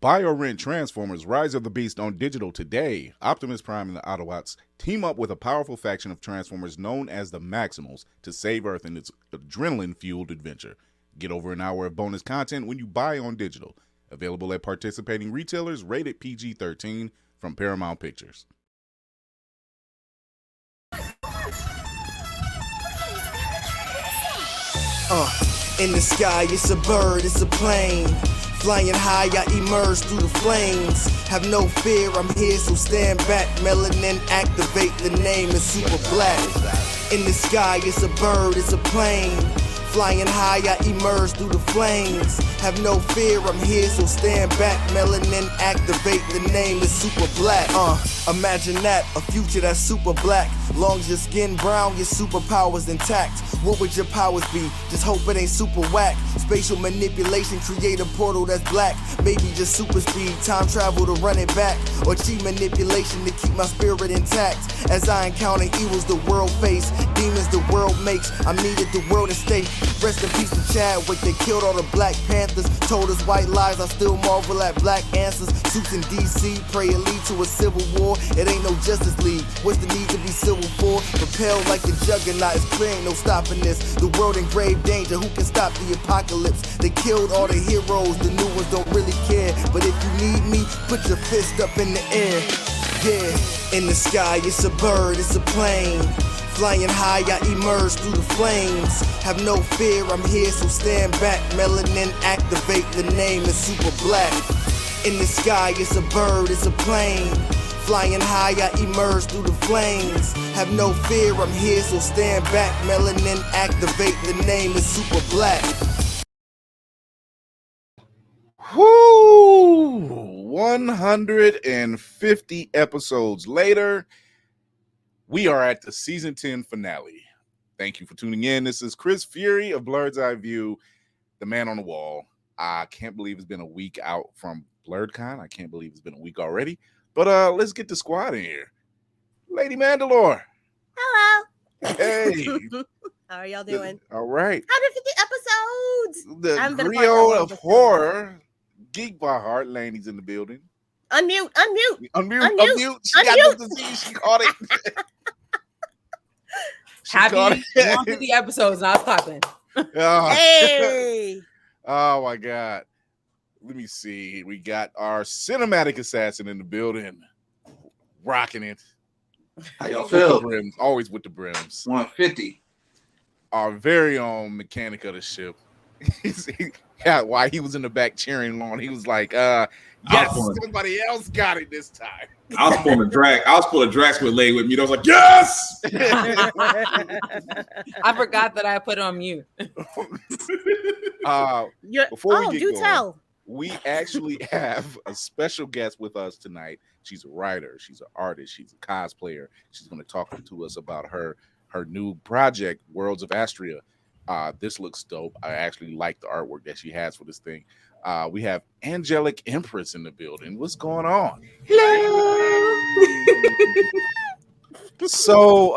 Buy or rent Transformers Rise of the Beast on digital today. Optimus Prime and the Autobots team up with a powerful faction of Transformers known as the Maximals to save Earth in its adrenaline-fueled adventure. Get over an hour of bonus content when you buy on digital. Available at participating retailers, rated PG-13 from Paramount Pictures. In the sky, it's a bird, it's a plane. Flying high, I emerge through the flames. Have no fear, I'm here, so stand back. Melanin activate, the name is super black. In the sky, it's a bird, it's a plane. Flying high, I emerge through the flames. Have no fear, I'm here, so stand back. Melanin activate, the name is super black. Imagine that, a future that's super black. Long as your skin brown, your superpowers intact. What would your powers be? Just hope it ain't super whack. Spatial manipulation, create a portal that's black. Maybe just super speed, time travel to run it back. Or cheat manipulation to keep my spirit intact. As I encounter evils the world face, demons the world makes, I'm needed the world at stake. Rest in peace to Chadwick, they killed all the Black Panthers. Told us white lies, I still marvel at black answers. Suits in DC, pray it lead to a civil war. It ain't no Justice League, what's the need to be civil for? Propelled like the juggernaut, it's clear ain't no stopping this. The world in grave danger, who can stop the apocalypse? They killed all the heroes, the new ones don't really care. But if you need me, put your fist up in the air. Yeah, in the sky, it's a bird, it's a plane. Flying high, I emerge through the flames. Have no fear, I'm here, so stand back. Melanin activate, the name is super black. In the sky, it's a bird, it's a plane. Flying high, I emerge through the flames. Have no fear, I'm here, so stand back. Melanin activate, the name is super black. Whoo! 150 episodes later, we are at the season 10 finale. Thank you for tuning in. This is Chris Fury of Blurred's Eye View, the man on the wall. I can't believe it's been a week out from BlurredCon. I can't believe it's been a week already. But let's get the squad in here. Lady Mandalore. Hello. Hey. How are y'all doing? All right. 150 episodes. The griot of horror, Geek by Heart. Laney's in the building. Unmute. Unmute. She got the disease. She caught it. Happy 150 episodes. Now it's popping. Hey. Oh my God. Let me see. We got our cinematic assassin in the building, rocking it. How y'all feel? Brims, always with the brims. 150. Our very own mechanic of the ship. Yeah, while he was in the back cheering on, he was like, yes, somebody else got it this time. I was pulling a drag. I was pulling a drag with Lay with me. I was like, yes! I forgot that I put it on mute. Before we get going, tell. We actually have a special guest with us tonight. She's a writer, she's an artist, she's a cosplayer. She's going to talk to us about her new project, Worlds of Astria. This looks dope. I actually like the artwork that she has for this thing. We have Angelic Empress in the building. What's going on? Hello. So,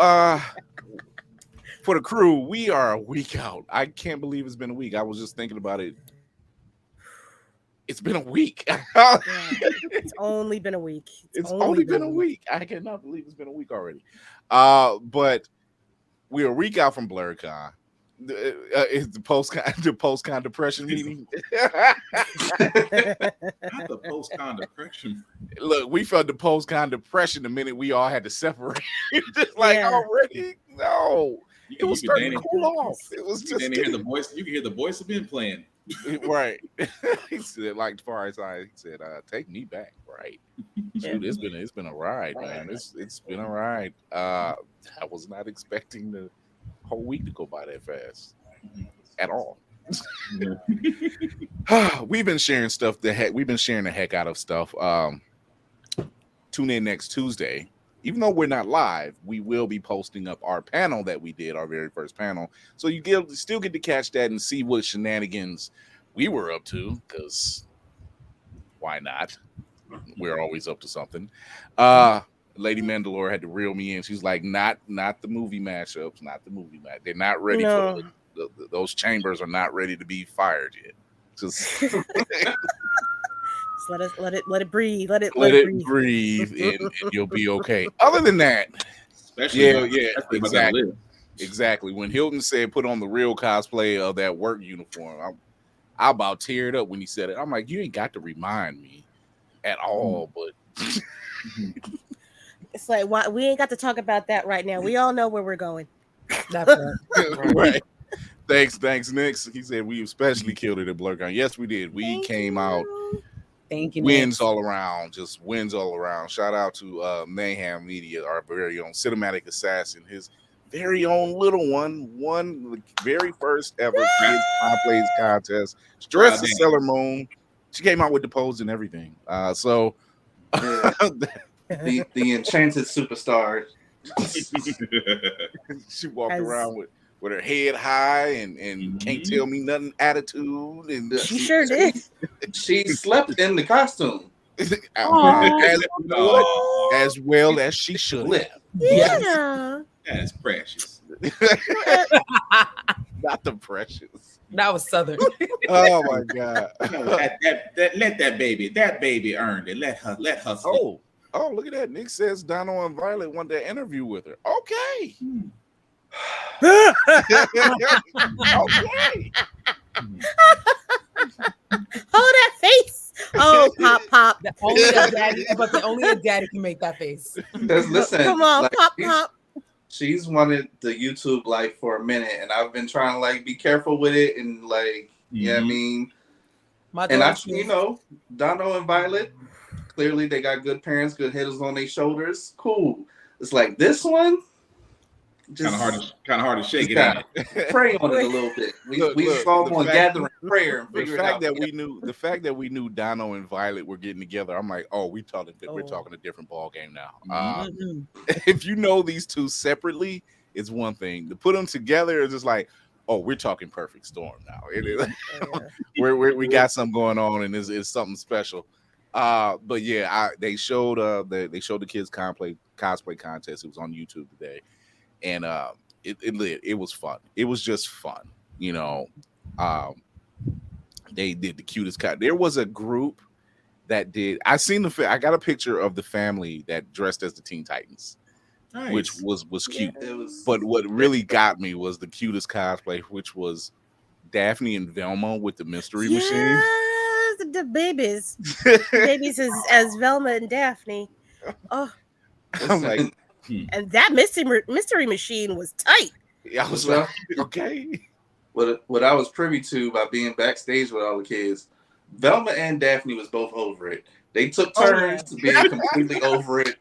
for the crew, we are a week out. I can't believe it's been a week. I was just thinking about it. It's been a week. It's only been a week. It's only been a week. I cannot believe it's been a week already. But we're a week out from BlurredCon. Is the post-con depression meeting? Not the post-con depression. Look, we felt the post-con depression the minute we all had to separate. Just like already, no. It was starting to cool off. It was just you can hear the voice of Ben playing. Right. He said, like far as he said, take me back. Right. Dude, it's been a ride, man. It's been a ride. I was not expecting the whole week to go by that fast at all. We've been sharing stuff we've been sharing the heck out of stuff. Tune in next Tuesday. Even though we're not live, we will be posting up our panel that we did, our very first panel. So you still get to catch that and see what shenanigans we were up to, because why not? We're always up to something. Lady Mandalore had to reel me in. She's like, not the movie mashups, not the movie match. They're not ready for those chambers are not ready to be fired yet. Just Just let it breathe. Let it breathe, and you'll be okay. Other than that, Especially exactly. about that live. Exactly. When Hilton said put on the real cosplay of that work uniform, I about teared up when he said it. I'm like, you ain't got to remind me at all, but It's like, why we ain't got to talk about that right now. We all know where we're going. That's right. right. Thanks, Nick. He said we especially killed it at BlurCon. Yes, we did. We came out. Thank you. Wins all around, just wins all around. Shout out to Mayhem Media, our very own cinematic assassin, his very own little one, won the very first ever Kids Plays contest. Dressed as Sailor Moon. She came out with the pose and everything. So the enchanted superstar. She walked around with her head high and can't tell me nothing attitude. And she sure did. She slept in the costume. As well as she should have. Yeah. That's precious. Not the precious. That was Southern. Oh my God. Let that baby earned it. Let her sleep. Oh, look at that. Nick says Dono and Violet want to interview with her. Okay. Okay. Hold that face. Oh, pop. Only a daddy can make that face. Listen, come on, pop. She's wanted the YouTube life for a minute, and I've been trying to like be careful with it and like, I mean, Dono and Violet, clearly they got good parents, good headers on their shoulders. Cool. It's like this one. Kind of hard to shake it out. Pray on it a little bit. We saw them on gathering prayer and figure it out. The fact that we knew Dono and Violet were getting together, I'm like, we're talking a different ball game now. If you know these two separately, it's one thing. To put them together is just like, we're talking perfect storm now. It is. we got something going on, and it's something special. But yeah, they showed the kids cosplay contest. It was on YouTube today. And it was fun. It was just fun, They did the cutest cut. There was a group that did. I got a picture of the family that dressed as the Teen Titans, nice. Which was cute. But what really got me was the cutest cosplay, which was Daphne and Velma with the mystery machine. The babies, as Velma and Daphne. Oh, I'm like. And that mystery machine was tight. I was like, okay. What I was privy to by being backstage with all the kids, Velma and Daphne was both over it. They took turns to being completely over it.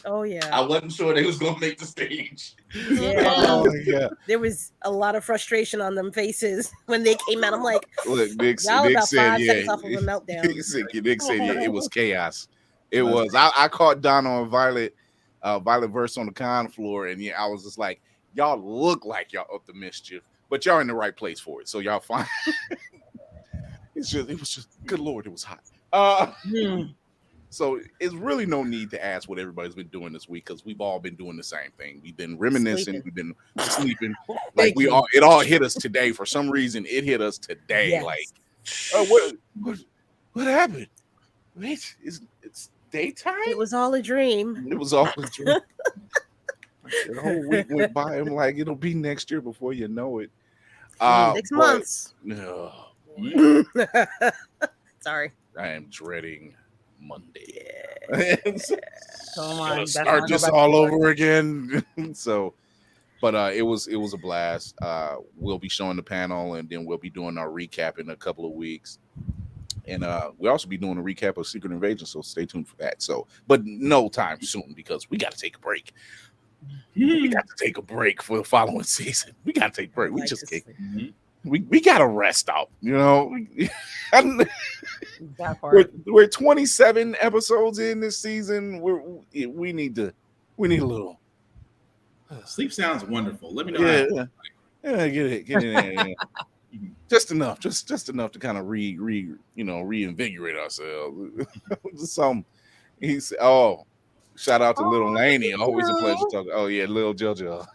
Oh yeah. I wasn't sure they was gonna make the stage. Yeah. There was a lot of frustration on them faces when they came out. I'm like, look, Nick said, 5 seconds off of a meltdown. Nick said, it was chaos. It was. I caught Dono and Violet verse on the con floor, and I was just like, y'all look like y'all up the mischief, but y'all in the right place for it, so y'all fine. It was just good Lord, it was hot. So it's really no need to ask what everybody's been doing this week, because we've all been doing the same thing. We've been reminiscing, we've been sleeping. Like it all hit us today. For some reason, it hit us today. Yes. Like, what happened? Wait, it's daytime? It was all a dream. It was all a dream. The whole week went by. I'm like, it'll be next year before you know it. 6 months. No. Sorry. I am dreading Monday. Come on, start this all over again. But it was a blast. We'll be showing the panel, and then we'll be doing our recap in a couple of weeks. And we'll also be doing a recap of Secret Invasion, so stay tuned for that. But no time soon, because we got to take a break. We got to take a break for the following season. We got to take a break. We just can't. We got to rest out, That part. We're 27 episodes in this season. We need a little. Sleep sounds wonderful. Let me know. Yeah, get it in. Just enough to kind of reinvigorate ourselves. Shout out to Little Laney. Always a pleasure talking. Oh yeah, Lil JoJo.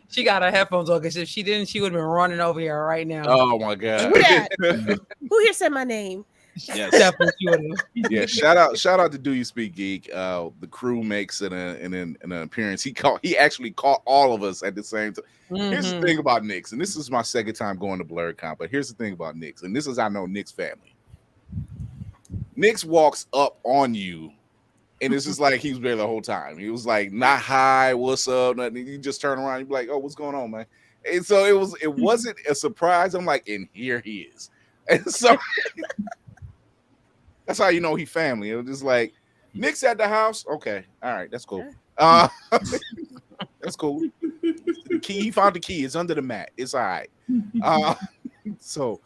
She got her headphones on, because if she didn't, she would have been running over here right now. Oh my God. Who here said my name? Yes. Definitely would have. Yeah, shout out to Do You Speak Geek. The crew makes an appearance. He actually caught all of us at the same time. Here's the thing about Nick's, and this is my second time going to BlurredCon, but here's the thing about Nick's, and this is I know Nick's family. Nick's walks up on you, and it's just like he was there the whole time. He was like, not hi, what's up? Nothing. You just turn around, you be like, oh, what's going on, man? And so it wasn't a surprise. I'm like, and here he is. And so that's how you know he family. It was just like, Nick's at the house. Okay, all right, that's cool. That's cool. The key, he found the key. It's under the mat. It's all right. So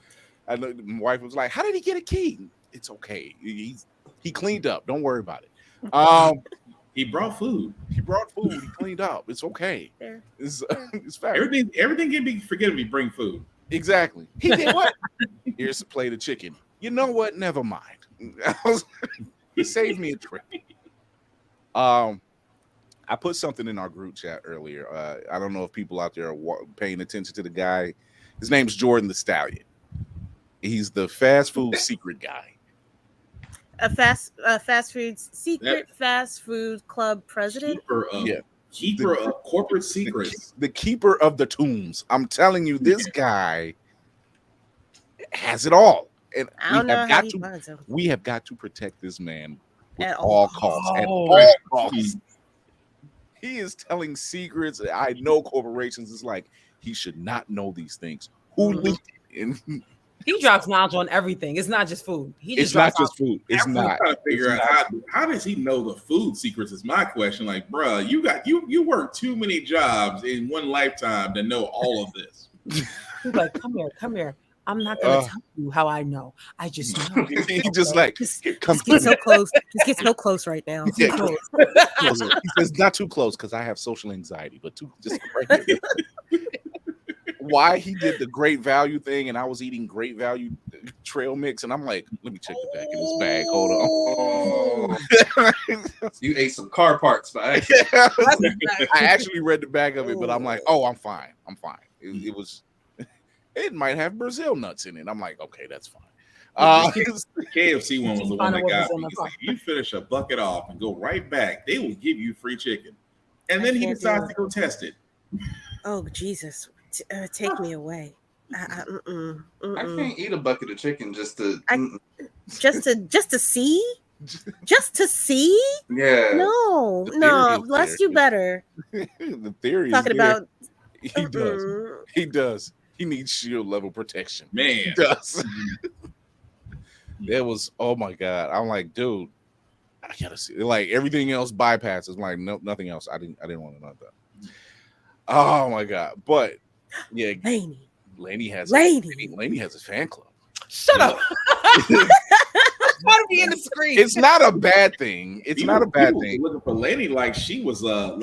I know my wife was like, how did he get a key? It's okay. He cleaned up. Don't worry about it. He brought food. He cleaned up. It's okay. Fair. It's fair. Everything can be forgiven if you bring food. Exactly. He did what? Here's a plate of chicken. You know what? Never mind. He saved me a trip. I put something in our group chat earlier. I don't know if people out there are paying attention to the guy. His name's Jordan the Stallion. He's the fast food secret guy. A fast food secret fast food club president. Keeper of corporate secrets. The keeper of the tombs. I'm telling you, this guy has it all. And I don't know how he finds him. We have got to protect this man At all costs. At all costs. He is telling secrets. I know corporations is like, he should not know these things. Who leaked it? He drops knowledge on everything. It's not just food. It's not just food. It's not. Trying to figure out how does he know the food secrets is my question. Like, bro, you work too many jobs in one lifetime to know all of this. He's like, come here. I'm not gonna tell you how I know. I just know. He just like come get so close. Just get so close right now. Yeah, close. He says not too close because I have social anxiety, but just right here. Why he did the great value thing and I was eating great value trail mix and I'm like, let me check the back of this bag. Hold on. You ate some car parts, man. I actually read the back of it, but I'm like, oh, I'm fine. It might have Brazil nuts in it. I'm like, okay, that's fine. The KFC one was the one that got me. He's like, you finish a bucket off and go right back, they will give you free chicken. And then he decides to go test it. Oh, Jesus. Take me away. I can't eat a bucket of chicken just to see. Just to see? Yeah. No. Let's do better. The theory talking is about. He does. He needs shield level protection. Man, he does. There was. Oh my god. I'm like, dude. I gotta see. Like everything else bypasses. I'm like, no, nothing else. I didn't want to know that. Oh my god. But yeah, Laney has a fan club. Shut up. Want to be in the screen. It's not a bad thing. It's not a bad thing. Looking for Laney like she was like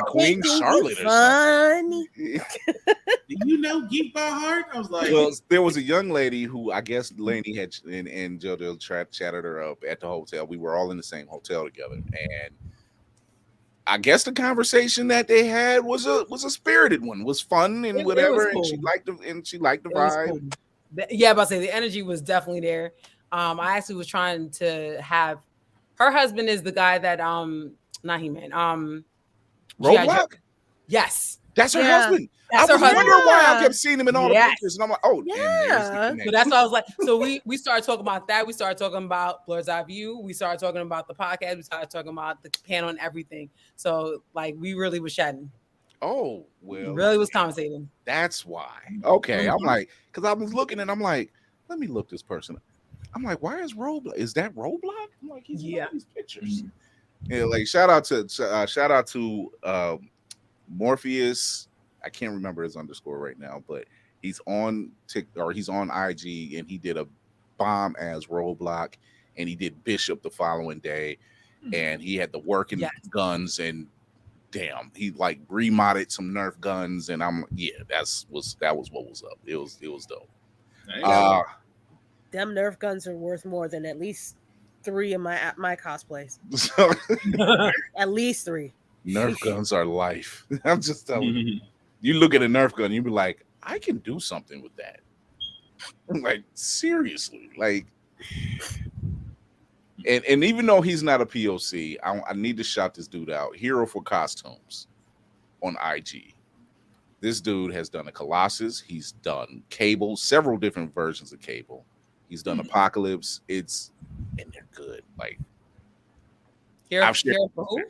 Queen Charlotte or something. Do you know Geek by Heart? I was like, well, there was a young lady who I guess Laney had and JoJo chatted her up at the hotel. We were all in the same hotel together, and I guess the conversation that they had was a spirited one, was fun and whatever, cool. and she liked the vibe. Cool. Yeah, but I say the energy was definitely there. I actually was trying to have her husband is the guy that not He-Man. Roadblock? Yes. That's her husband. That's I was wondering why I kept seeing him in all the pictures, and I'm like, oh, yeah. So that's why I was like, so we started talking about that. We started talking about Blurred's Eye View. We started talking about the podcast. We started talking about the panel and everything. So like, we really was chatting. Oh, well, really was conversating. That's why. Okay, I'm like, because I was looking and I'm like, let me look this person up. I'm like, why is Roadblock? Is that Roadblock? I'm like, he's in all these pictures. Yeah, like shout out to Morpheus. I can't remember his underscore right now, but he's on he's on IG and he did a bomb as Roadblock and he did Bishop the following day and he had the working guns and damn, he like remodded some Nerf guns and I'm that was what was up. It was dope. Them Nerf guns are worth more than at least 3 of my cosplays. At least 3. Nerf guns are life. I'm just telling you. You look at a Nerf gun, you be like, I can do something with that. Like seriously, like, and even though he's not a POC, I need to shout this dude out. Hero for Costumes on IG. This dude has done a Colossus. He's done Cable, several different versions of Cable. He's done Apocalypse. And they're good. Like Hero for who?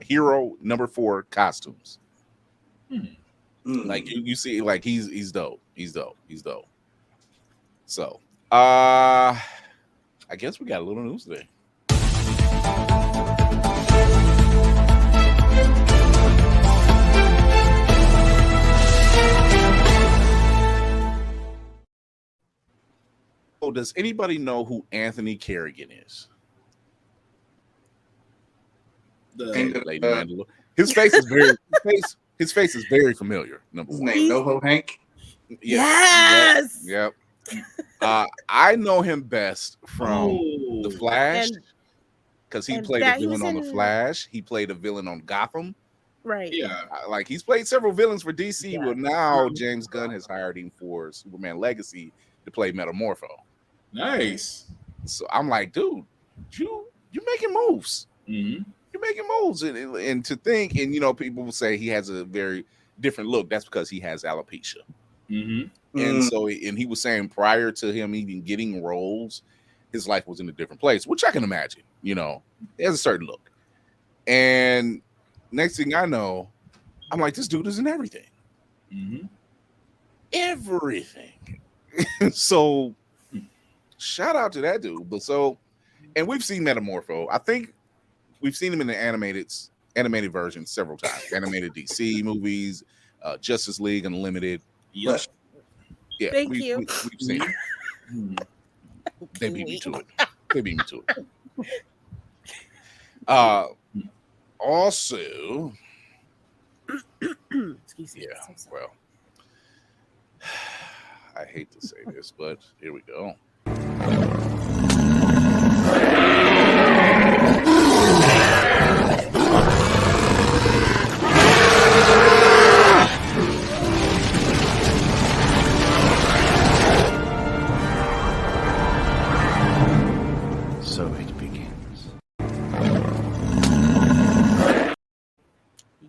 Hero number 4 Costumes. Like you see, like he's dope. He's dope. So I guess we got a little news today. Oh, does anybody know who Anthony Kerrigan is? His face is very familiar. Number His one. name Noho Hank. Yes. Yep. I know him best from The Flash because he played a villain on The Flash. He played a villain on Gotham. Right. Yeah. Like he's played several villains for DC. Yeah. Well, now James Gunn has hired him for Superman Legacy to play Metamorpho. Nice. So I'm like, dude, you're making moves. Mm-hmm. You're making moves, and to think, and you know, people will say he has a very different look. That's because he has alopecia. Mm-hmm. And so, and he was saying prior to him even getting roles, his life was in a different place, which I can imagine. You know, he has a certain look. And next thing I know, I'm like, this dude is in everything. Mm-hmm. Everything. So, shout out to that dude. But so, and we've seen Metamorpho. I think we've seen him in the animated version several times. Animated DC movies, Justice League Unlimited. Yes. Yeah, Thank you. We've seen it. They beat me to it. Also, excuse me. Yeah, well, I hate to say this, but here we go. So it begins.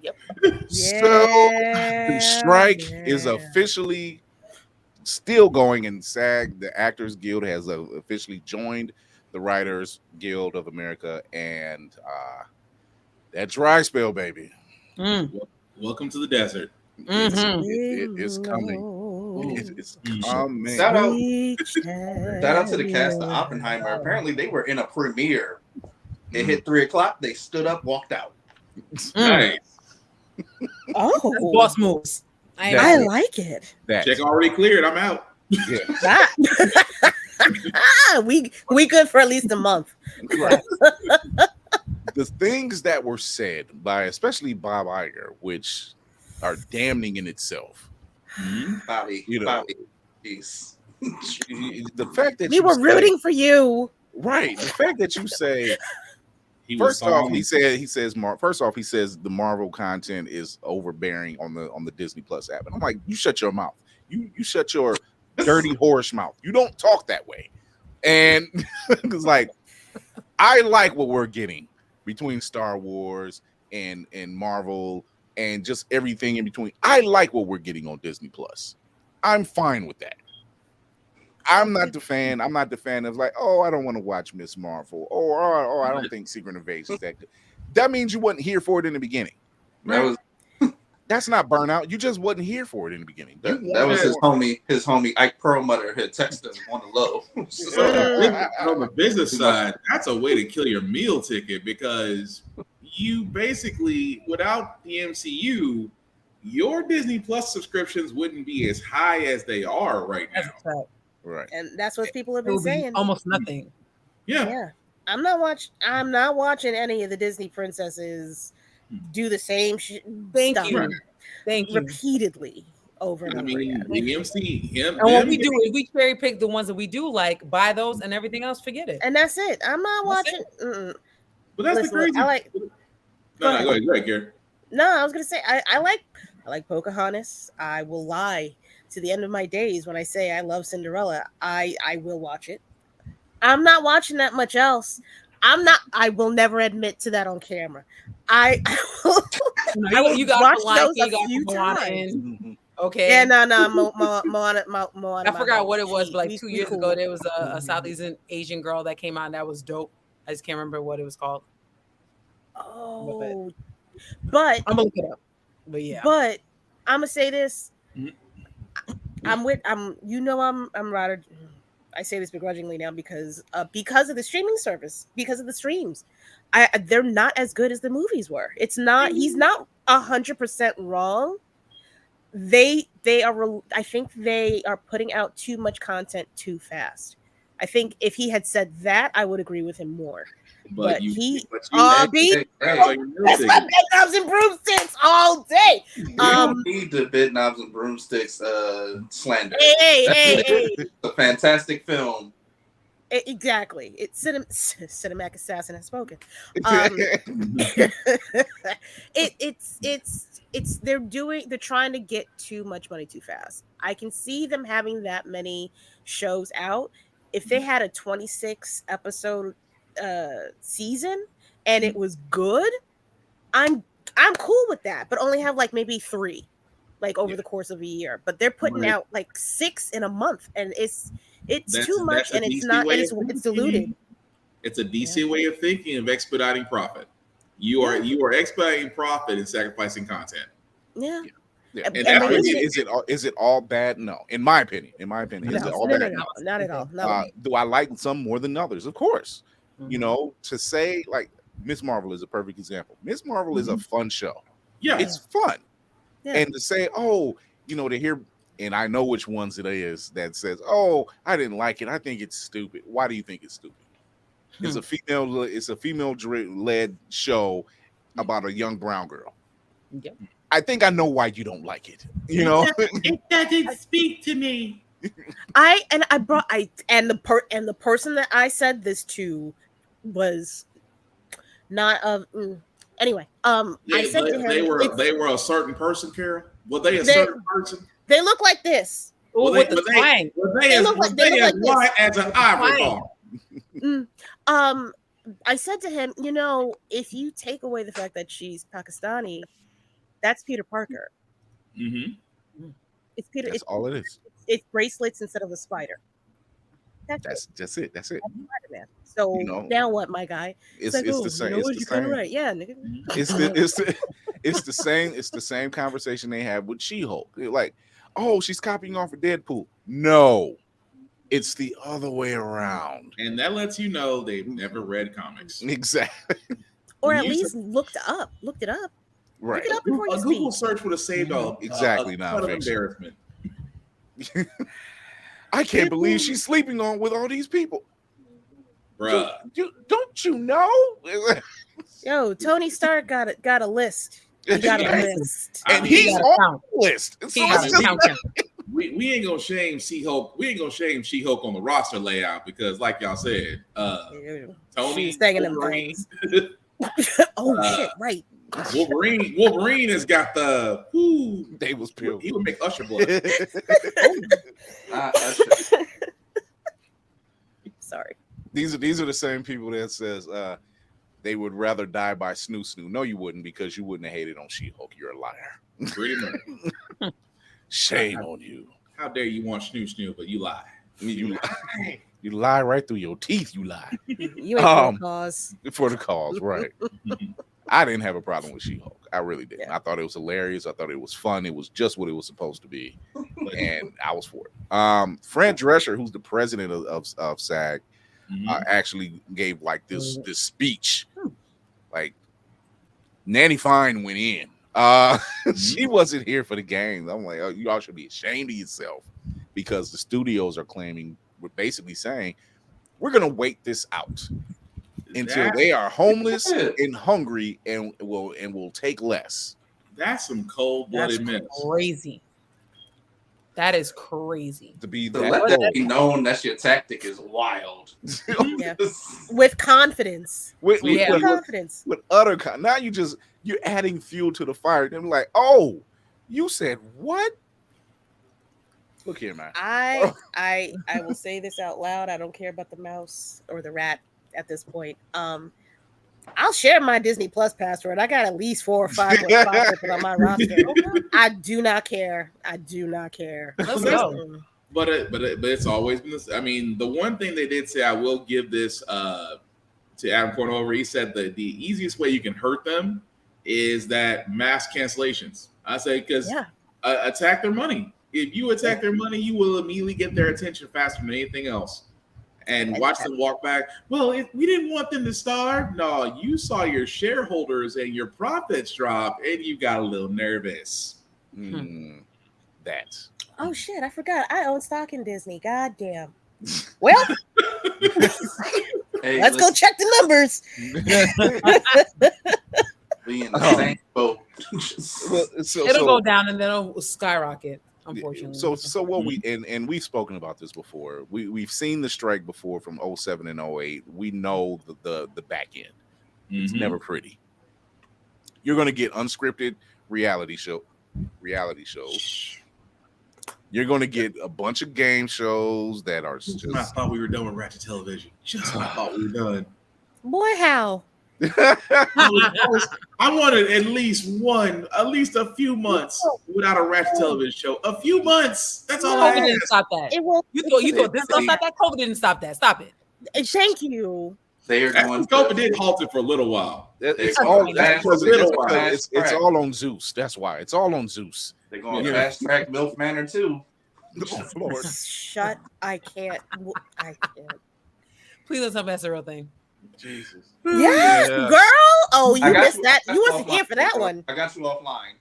Yep. So the strike is officially still going, and SAG, the Actors Guild, has officially joined the Writers Guild of America, and that dry spell, baby. Welcome to the desert. It is coming. It's coming. Shout out to the cast of Oppenheimer. Apparently, they were in a premiere. It hit 3:00. They stood up, walked out. Nice. Oh, boss moves. I like it. Check already cleared. I'm out. Yeah. we good for at least a month. Right. The things that were said by especially Bob Iger, which are damning in itself. Bobby, You know, Bobby, jeez. The fact that We were rooting for you. Right. The fact that you say he says the Marvel content is overbearing on the Disney Plus app. And I'm like, you shut your mouth. You shut your dirty horse mouth. You don't talk that way. And it's like, I like what we're getting between Star Wars and Marvel and just everything in between. I like what we're getting on Disney Plus. I'm fine with that. I'm not the fan of like, oh, I don't want to watch Miss Marvel, or I don't think Secret Invasion is that good. That means you wasn't here for it in the beginning. That's not burnout. You just wasn't here for it in the beginning. That was his homie Ike Perlmutter had texted him on the low. On the business side, that's a way to kill your meal ticket, because you basically, without the MCU, your Disney Plus subscriptions wouldn't be as high as they are right now. Right. And that's what people have been saying. Almost nothing. Yeah. I'm not watching any of the Disney princesses do the same Thank stuff you repeatedly over and over again. And what we do is we cherry pick the ones that we do like, buy those, and everything else, forget it. And that's it. I'm not watching. But that's the crazy. I like. Go ahead, Gary. No, I was gonna say I like I like Pocahontas. I will lie to the end of my days when I say I love Cinderella. I will watch it. I'm not watching that much else. I will never admit to that on camera. I will You got watch the Lion those King, a you got few Moana times. in. Okay. Yeah, no, Moana. I forgot what it was, but like We 2 years cool. ago, there was a Southeast Asian girl that came out that was dope. I just can't remember what it was called. Oh, but I'm gonna look it up. But yeah, but I'm gonna say this. Mhm. I'm rather. I say this begrudgingly now because of the streaming service, because of the streams. They're not as good as the movies were. It's not. He's not 100% wrong. They are. I think they are putting out too much content too fast. I think if he had said that, I would agree with him more. But he that's my bed knobs and broomsticks all day. You don't need the bed knobs and broomsticks slander. Hey. It's a fantastic film. Exactly. It's cinematic assassin has spoken. They're trying to get too much money too fast. I can see them having that many shows out. If they had a 26 episode season and it was good, I'm cool with that, but only have like maybe 3 like over the course of a year. But they're putting out like 6 in a month, and it's too much, and it's not, and it's diluted. It's a DC way of thinking of expediting profit. You are expediting profit and sacrificing content. Yeah. Yeah. Is it all bad? No, in my opinion, is it all bad? No, not at all. Do I like some more than others? Of course. You know, to say like Miss Marvel is a perfect example. Miss Marvel is a fun show. Yeah, it's fun. Yeah. And to say, oh, to hear, and I know which ones it is that says, oh, I didn't like it. I think it's stupid. Why do you think it's stupid? It's a female led show about a young brown girl. Yep. I think I know why you don't like it. It doesn't speak to me. The person that I said this to was not of anyway. I said to him, they were a certain person, Carol. Were they a certain person? They look like this. Were they as white as an ivory ball? I said to him, if you take away the fact that she's Pakistani, that's Peter Parker. Mm-hmm. It's Peter. That's all it is. It's bracelets instead of a spider. That's it. That's Spider-Man. So now what, my guy? It's the same. It's the same. Right. Yeah, nigga. It's the same. It's the same conversation they have with She-Hulk. They're like, oh, she's copying off of Deadpool. No, it's the other way around. And that lets you know they've never read comics. Exactly. Or at least looked it up. Right. Look it up before you Google speak. search would have saved all exactly a ton of nonfiction. embarrassment. I can't believe she's sleeping with all these people. Bruh. Don't you know? Yo, Tony Stark got a list. He got a list. And he's on the list. We ain't gonna shame She-Hulk. We ain't gonna shame She-Hulk on the roster layout because, like y'all said, Tony staying in them things. Shit, right. Wolverine has got the they was pure. He would make Usher blood. Sorry. These are the same people that says they would rather die by snoo. No, you wouldn't, because you wouldn't have hated on She-Hulk. You're a liar. Pretty much. Shame on you. How dare you want snoo, but you lie. You lie. You lie right through your teeth. You lie. You ain't for the cause. For the cause, right. I didn't have a problem with She-Hulk. I really didn't. Yeah. I thought it was hilarious. I thought it was fun. It was just what it was supposed to be. And I was for it. Fran Drescher, who's the president of SAG, actually gave like this speech. Like Nanny Fine went in. She wasn't here for the games. I'm like, oh, you all should be ashamed of yourself, because the studios are claiming, we're basically saying, we're gonna wait this out until they are homeless and hungry and will take less. That's some cold-blooded mess. Crazy. That is crazy. To be that let that be known that's your tactic is wild. Yeah. With confidence. With confidence. With utter confidence. Now you're adding fuel to the fire. And like, oh, You said what? Look here, man. I will say this out loud. I don't care about the mouse or the rat at this point. I'll share my Disney Plus password. I got at least 4 or 5 people on my roster. I do not care. I do not care. Let's go. But it's always been this. I mean, the one thing they did say, I will give this to Adam Cornover. He said that the easiest way you can hurt them is that mass cancellations. I say because attack their money. If you attack their money, you will immediately get their attention faster than anything else. And watch them walk back. Well, we didn't want them to starve. No, you saw your shareholders and your profits drop, and you got a little nervous. That's. Oh shit! I forgot. I own stock in Disney. God damn. Well, Hey, let's go check the numbers. We in the same boat. It'll go down and then it'll skyrocket. Unfortunately. So what we and we've spoken about this before. We've seen the strike before from 07 and 08. We know the back end. It's never pretty. You're gonna get unscripted reality shows. You're gonna get a bunch of game shows that are just. I thought we were done with Ratchet Television. Just when I thought we were done. Boy, how? I wanted at least a few months without a Ratchet Television show. A few months. That's all I COVID had. didn't stop that. It will. You thought this gonna stop that? COVID didn't stop that. Stop it. Thank you. They're going COVID did halt it for a little while. It's all on Zeus. That's why it's all on Zeus. They're going to fast track MILF Manor too. Oh, Lord. Shut. I can't. I can't. Please don't tell me that's a real thing. Jesus. Yes, Yeah. girl. Oh, you missed that. You That's wasn't here for that one. I got you offline.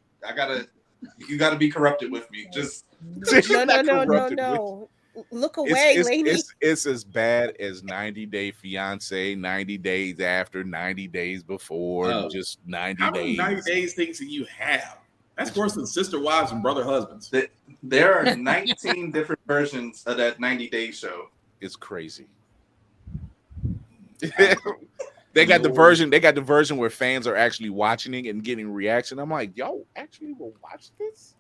You gotta be corrupted with me. Just No. Look away, lady. It's as bad as 90 Day Fiance, 90 days after, 90 days before, just 90 How days. many 90 days things that you have? That's worse than sister wives and brother husbands. there are 19 different versions of that 90 Day show. It's crazy. They got the version. They got the version where fans are actually watching it and getting reaction. I'm like, yo, actually will watch this?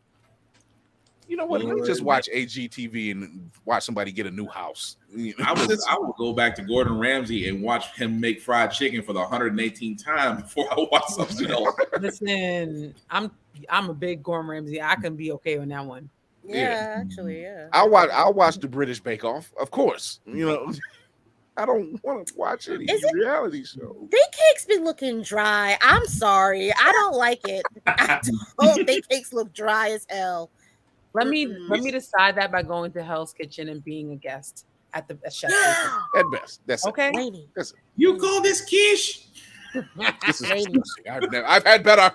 You know what? Let me just watch AGTV and watch somebody get a new house. I will go back to Gordon Ramsay and watch him make fried chicken for the 118th time before I watch something else. Listen, I'm a big Gordon Ramsay. I can be okay on that one. Yeah, actually, yeah. I'll watch the British Bake Off, of course. You know, I don't want to watch any reality show. Bake cakes be looking dry. I'm sorry, I don't like it. I don't. Bake cakes look dry as hell. Let me decide that by going to Hell's Kitchen and being a guest at the chef. At best, that's okay. Lady. You call this quiche? This is disgusting. I've had better.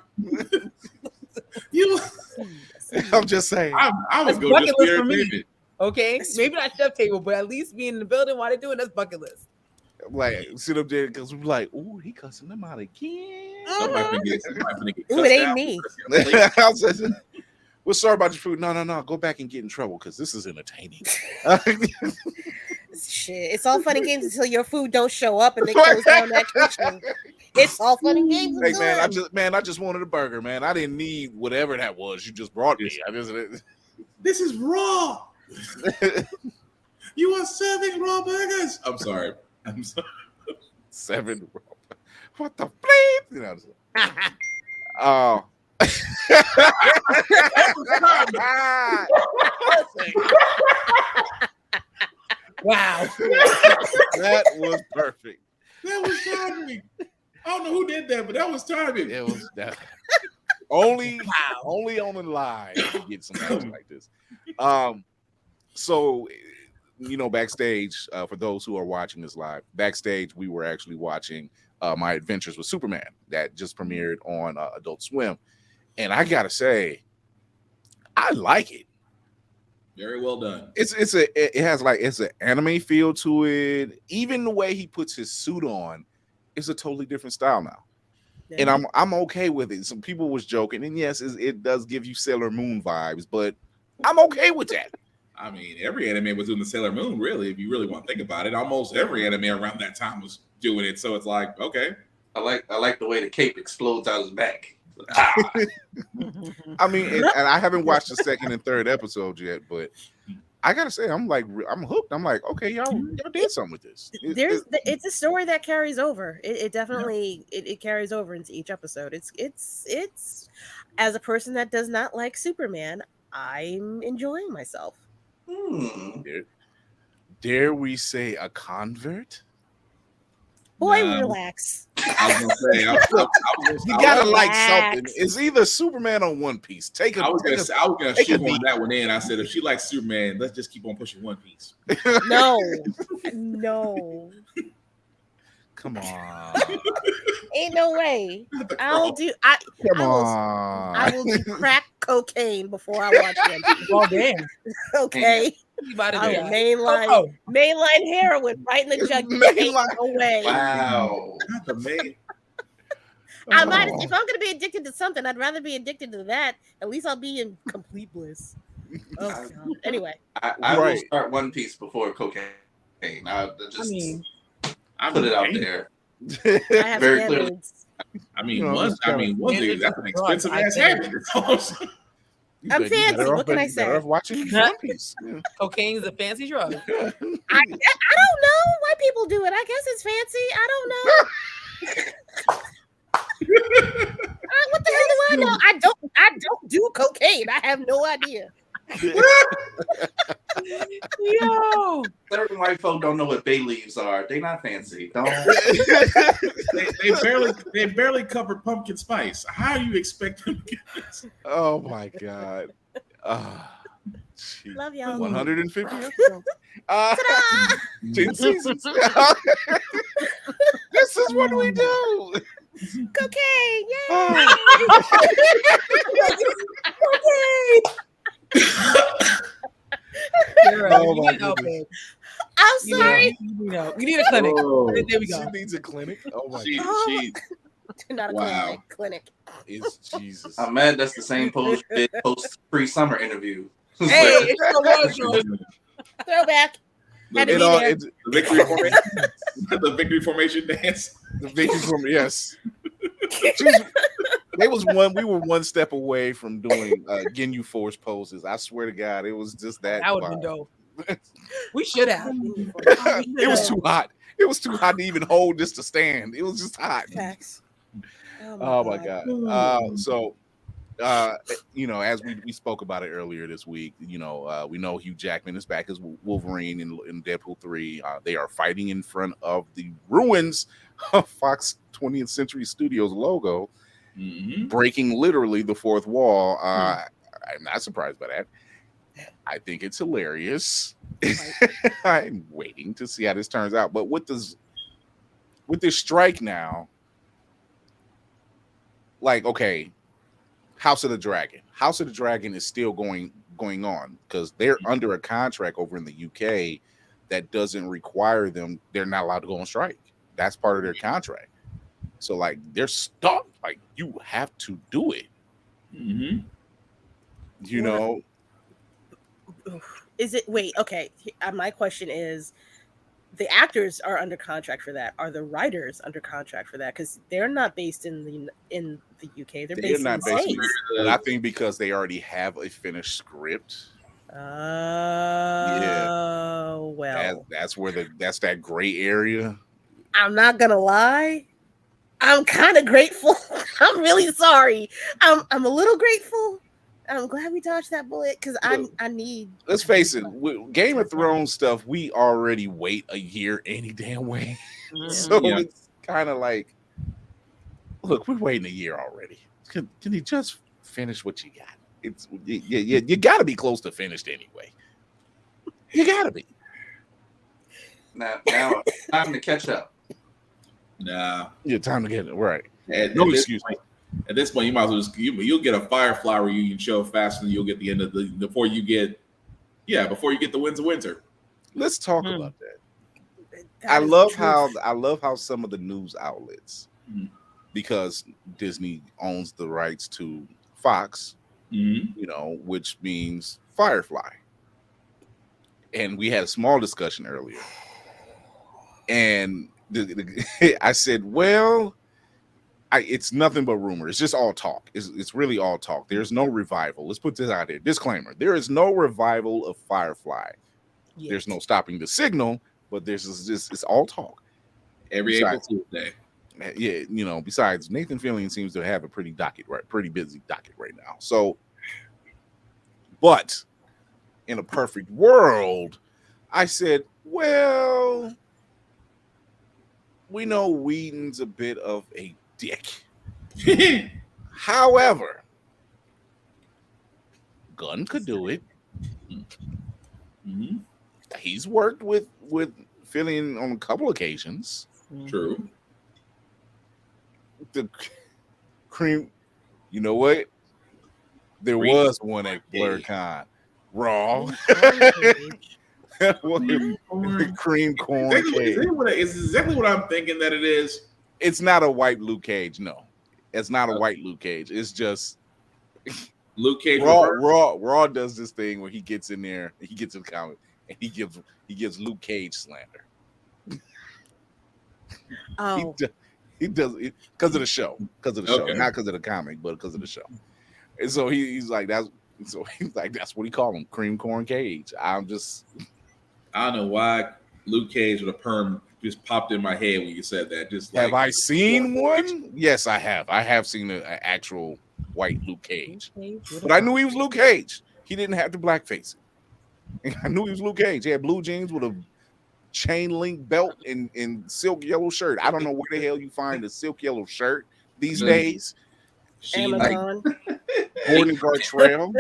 I'm just saying. I was going bucket to list for me. David. Okay, maybe not chef table, but at least being in the building while they're doing this bucket list. Like sit up there because we're like, ooh, he cussing them out again. Somebody finna get Ooh, it ain't me. We're sorry about your food. No. Go back and get in trouble because this is entertaining. Shit, it's all fun and games until your food don't show up and they close down that kitchen. It's all fun and games. Hey I just wanted a burger, man. I didn't need whatever that was you just brought me. This is raw. You are serving raw burgers. I'm sorry. 7 raw. What the bleep? You know. Oh. Wow. That was perfect. That was timing. I don't know who did that, but that was timing. It was that. Only on the line to get something like this. So, you know, backstage, for those who are watching this live, backstage, we were actually watching My Adventures with Superman that just premiered on Adult Swim. And I got to say, I like it. Very well done. It's an anime feel to it. Even the way he puts his suit on, it's a totally different style now. Yeah. And I'm okay with it. Some people was joking, and yes, it does give you Sailor Moon vibes, but I'm okay with that. I mean, every anime was doing the Sailor Moon, really, if you really want to think about it. Almost every anime around that time was doing it. So it's like, okay. I like the way the cape explodes out his back. I mean, and I haven't watched the second and third episode yet, but I gotta say, I'm hooked. I'm like, okay, y'all did something with this. It's a story that carries over. It definitely it carries over into each episode. It's as a person that does not like Superman, I'm enjoying myself. Dare we say a convert? Boy, relax. I was gonna say, you gotta like something. It's either Superman or One Piece. I was gonna shoot on that one in. I said, if she likes Superman, let's just keep on pushing One Piece. No. Come on. Ain't no way. I will do crack cocaine before I watch One Piece. Well, damn. Okay. Mainline heroin right in the jug. No way. Wow. If I'm gonna be addicted to something, I'd rather be addicted to that. At least I'll be in complete bliss. Oh, God. Anyway, I will start One Piece before cocaine. I put it out there. I have very clearly. That's an expensive ass habit. I'm fancy. What can I say? Watching One Piece. Cocaine is a fancy drug. I don't know why people do it. I guess it's fancy. I don't know. What the hell do I know? I don't do cocaine. I have no idea. Yo, certain white folk don't know what bay leaves are. They not fancy. Don't. they barely cover pumpkin spice. How do you expect them to get this? Oh my God. Love y'all. 150 episodes. 10 seasons. This is what we do. Cocaine, yay! Cocaine. I'm sorry. We need a clinic. There we go. She needs a clinic. Oh my God. Not a clinic. It's Jesus. I'm mad that's the same post pre-summer interview. Hey, it's the Throwback. The victory formation. The victory formation dance. The victory formation. Yes. We were one step away from doing Ginyu Force poses. I swear to God, it was just that. That would have been dope. We should have. It was too hot. It was too hot to even hold this to stand. It was just hot. Facts. Oh my God. So as we spoke about it earlier this week, we know Hugh Jackman is back as Wolverine in Deadpool 3. They are fighting in front of the ruins of Fox 20th Century Studios logo, breaking literally the fourth wall. I'm not surprised by that. I think it's hilarious. I'm waiting to see how this turns out. But with this strike now, like, okay, House of the Dragon is still going on because they're under a contract over in the UK that doesn't require them. They're not allowed to go on strike. That's part of their contract. So like they're stuck. Like you have to do it. Is it? Wait. Okay. My question is: the actors are under contract for that. Are the writers under contract for that? Because they're not based in the UK. They're based in the States. I think because they already have a finished script. Well, that's where that's that gray area. I'm not gonna lie. I'm kind of grateful. I'm really sorry. I'm a little grateful. I'm glad we dodged that bullet because I need. Let's face it, with Game of Thrones stuff, we already wait a year any damn way. So it's kind of like, look, we're waiting a year already. Can you just finish what you got? It's you got to be close to finished anyway. You got to be. Now, time to catch up. Nah, time to get it right. No excuse. At this point, you might as well you'll get a Firefly reunion show faster than you'll get the end of before you get the Winds of Winter. Let's talk about that. I love how some of the news outlets, because Disney owns the rights to Fox, which means Firefly. And we had a small discussion earlier. And I said, well, It's nothing but rumor. It's just all talk. It's really all talk. There's no revival. Let's put this out there. Disclaimer: there is no revival of Firefly. Yes. There's no stopping the signal, but there's just it's all talk. Every April Tuesday. Yeah, besides Nathan Fillion seems to have a pretty busy docket right now. So, but in a perfect world, I said, well, we know Whedon's a bit of a dick. However, Gunn could do it. Mm-hmm. He's worked with Fillion on a couple occasions. True. The cream, you know what? There Cream was one at BlurCon. Raw. Cream corn cake. Is exactly what I'm thinking that it is. It's not a white Luke Cage. No, it's not a white Luke Cage. It's just Luke Cage. Raw does this thing where he gets in there, he gets in the comment, and he gives Luke Cage slander. Oh, he does it because of the show, not because of the comic, but because of the show. And so he's like that's what he called him, Cream Corn Cage. I don't know why Luke Cage with a perm just popped in my head when you said that. Just have I seen one? Yes, I have. I have seen an actual white Luke Cage, but I knew he was Luke Cage. He didn't have the blackface. I knew he was Luke Cage. He had blue jeans with a chain link belt and silk yellow shirt. I don't know where the hell you find a silk yellow shirt these days. Amazon. Gordon Gartrell.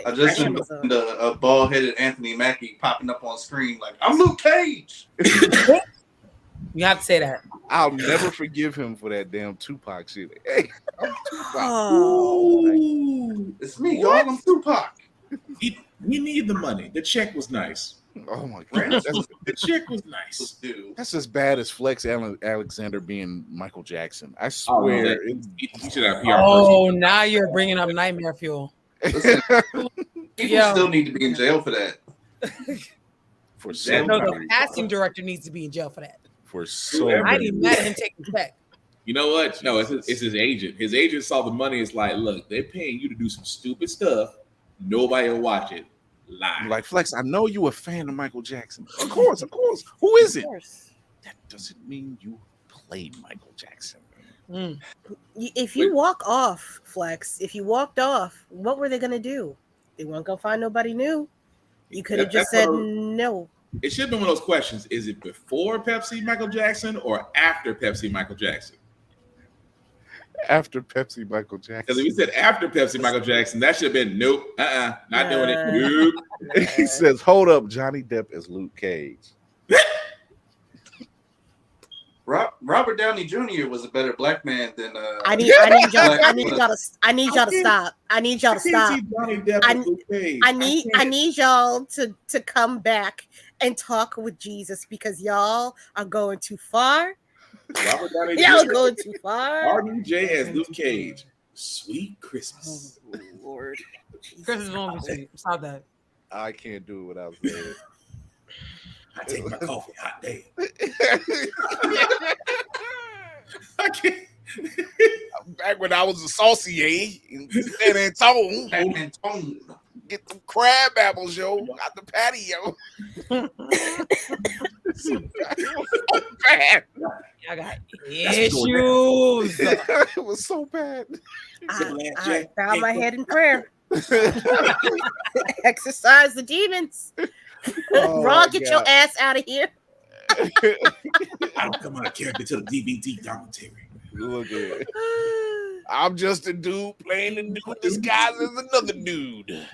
I just seen a bald-headed Anthony Mackie popping up on screen like, I'm Luke Cage. You have to say that. I'll never forgive him for that damn Tupac shit. Hey, I'm Tupac. Oh, it's me, y'all. I'm Tupac. He needed the money. The check was nice. Oh my god, the check was nice. That's as bad as Flex Alexander being Michael Jackson. I swear. He should have PR. Oh, now you're bringing up nightmare fuel. Listen, people still need to be in jail for that. For so no, the casting director needs to be in jail for that. For so I didn't mad at him taking the check. You know what? No, it's his agent. His agent saw the money. It's like, look, they're paying you to do some stupid stuff. Nobody will watch it. Live. Like, Flex, I know you a fan of Michael Jackson. Of course. Who is it? That doesn't mean you played Michael Jackson. If you walk off, Flex, if you walked off, what were they going to do? They weren't going to find nobody new. You could have just said no. It should have been one of those questions. Is it before Pepsi Michael Jackson or after Pepsi Michael Jackson? After Pepsi Michael Jackson. Because if you said after Pepsi Michael Jackson, that should have been nope, not doing it. Nope. He says, hold up, Johnny Depp as Luke Cage. Robert Downey Jr. was a better black man than I need y'all to stop. I need y'all to stop. I need y'all to come back and talk with Jesus because y'all are going too far. Robert Downey Y'all are going too far. RDJ as Luke Cage. Sweet Christmas. Oh, Lord. Christmas won't be sweet. Stop that. I can't do it without saying it. I take my coffee hot day. I can't. Back when I was a saucier in San Antone, get them crab apples, yo, out the patio. So bad. I got issues. It was so bad. I bow my head in prayer. Exercise the demons. Raw, get your ass out of here. I don't come out of character to the DVD commentary. Look at it. I'm just a dude playing a dude disguised as another dude.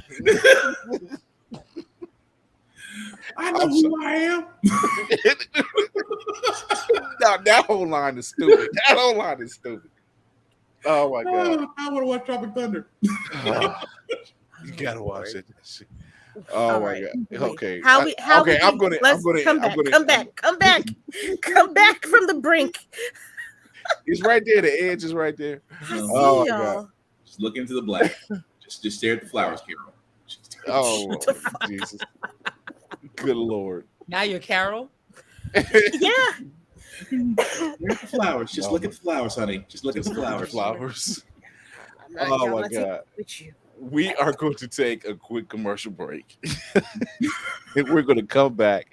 I know who I am. No, that whole line is stupid. Oh my god! I want to watch Tropic Thunder. You gotta watch it. Oh my god! Okay, I'm gonna come back from the brink. It's right there. The edge is right there. Oh my god! Just look into the black. Just stare at the flowers, Carol. Oh Jesus! Good Lord! Now you're Carol. Yeah. Look at the flowers. Just look at the flowers, honey. Just look at the flowers. Flowers. I'm not, Oh I'm my not taking God. it with you. We are going to take a quick commercial break. And we're going to come back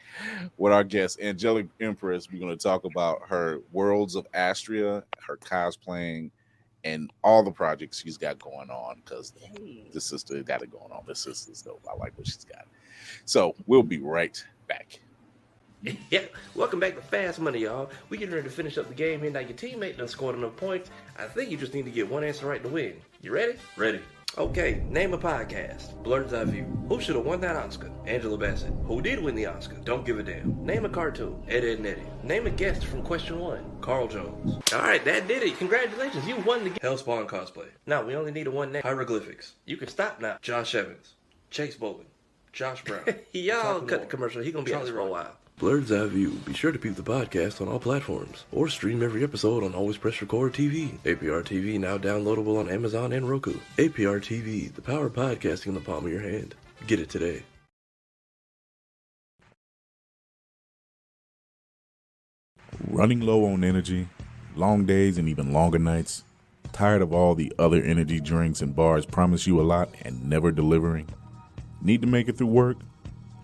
with our guest, Angelic Empress. We're going to talk about her Worlds of Astria, her cosplaying, and all the projects she's got going on, because this sister got it going on. This sister's dope. I like what she's got. So we'll be right back. Yeah, welcome back to Fast Money, y'all. We getting ready to finish up the game here. Now your teammate done scored enough points. I think you just need to get one answer right to win. You ready? Ready. Okay, name a podcast. Blurred's Eye View. Who should have won that Oscar? Angela Bassett. Who did win the Oscar? Don't give a damn. Name a cartoon. Ed, Edd n Eddy. Name a guest from question 1. Carl Jones. Alright, that did it. Congratulations, you won the game. Hellspawn cosplay. Now, we only need a one name. Hieroglyphics. You can stop now. Josh Evans. Chase Bowling. Josh Brown. Y'all cut the commercial. He gonna be on this for a while. Blurred's Eye View. Be sure to peep the podcast on all platforms, or stream every episode on Always Press Record TV. APR TV now downloadable on Amazon and Roku. APR TV, the power of podcasting in the palm of your hand. Get it today. Running low on energy, long days and even longer nights, tired of all the other energy drinks and bars promise you a lot and never delivering? Need to make it through work,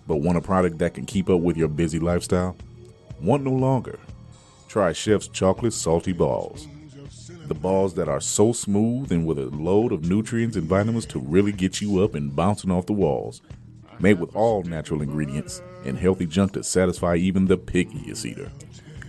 but want a product that can keep up with your busy lifestyle? Want no longer? Try Chef's Chocolate Salty Balls. The balls that are so smooth and with a load of nutrients and vitamins to really get you up and bouncing off the walls. Made with all natural ingredients and healthy junk to satisfy even the pickiest eater.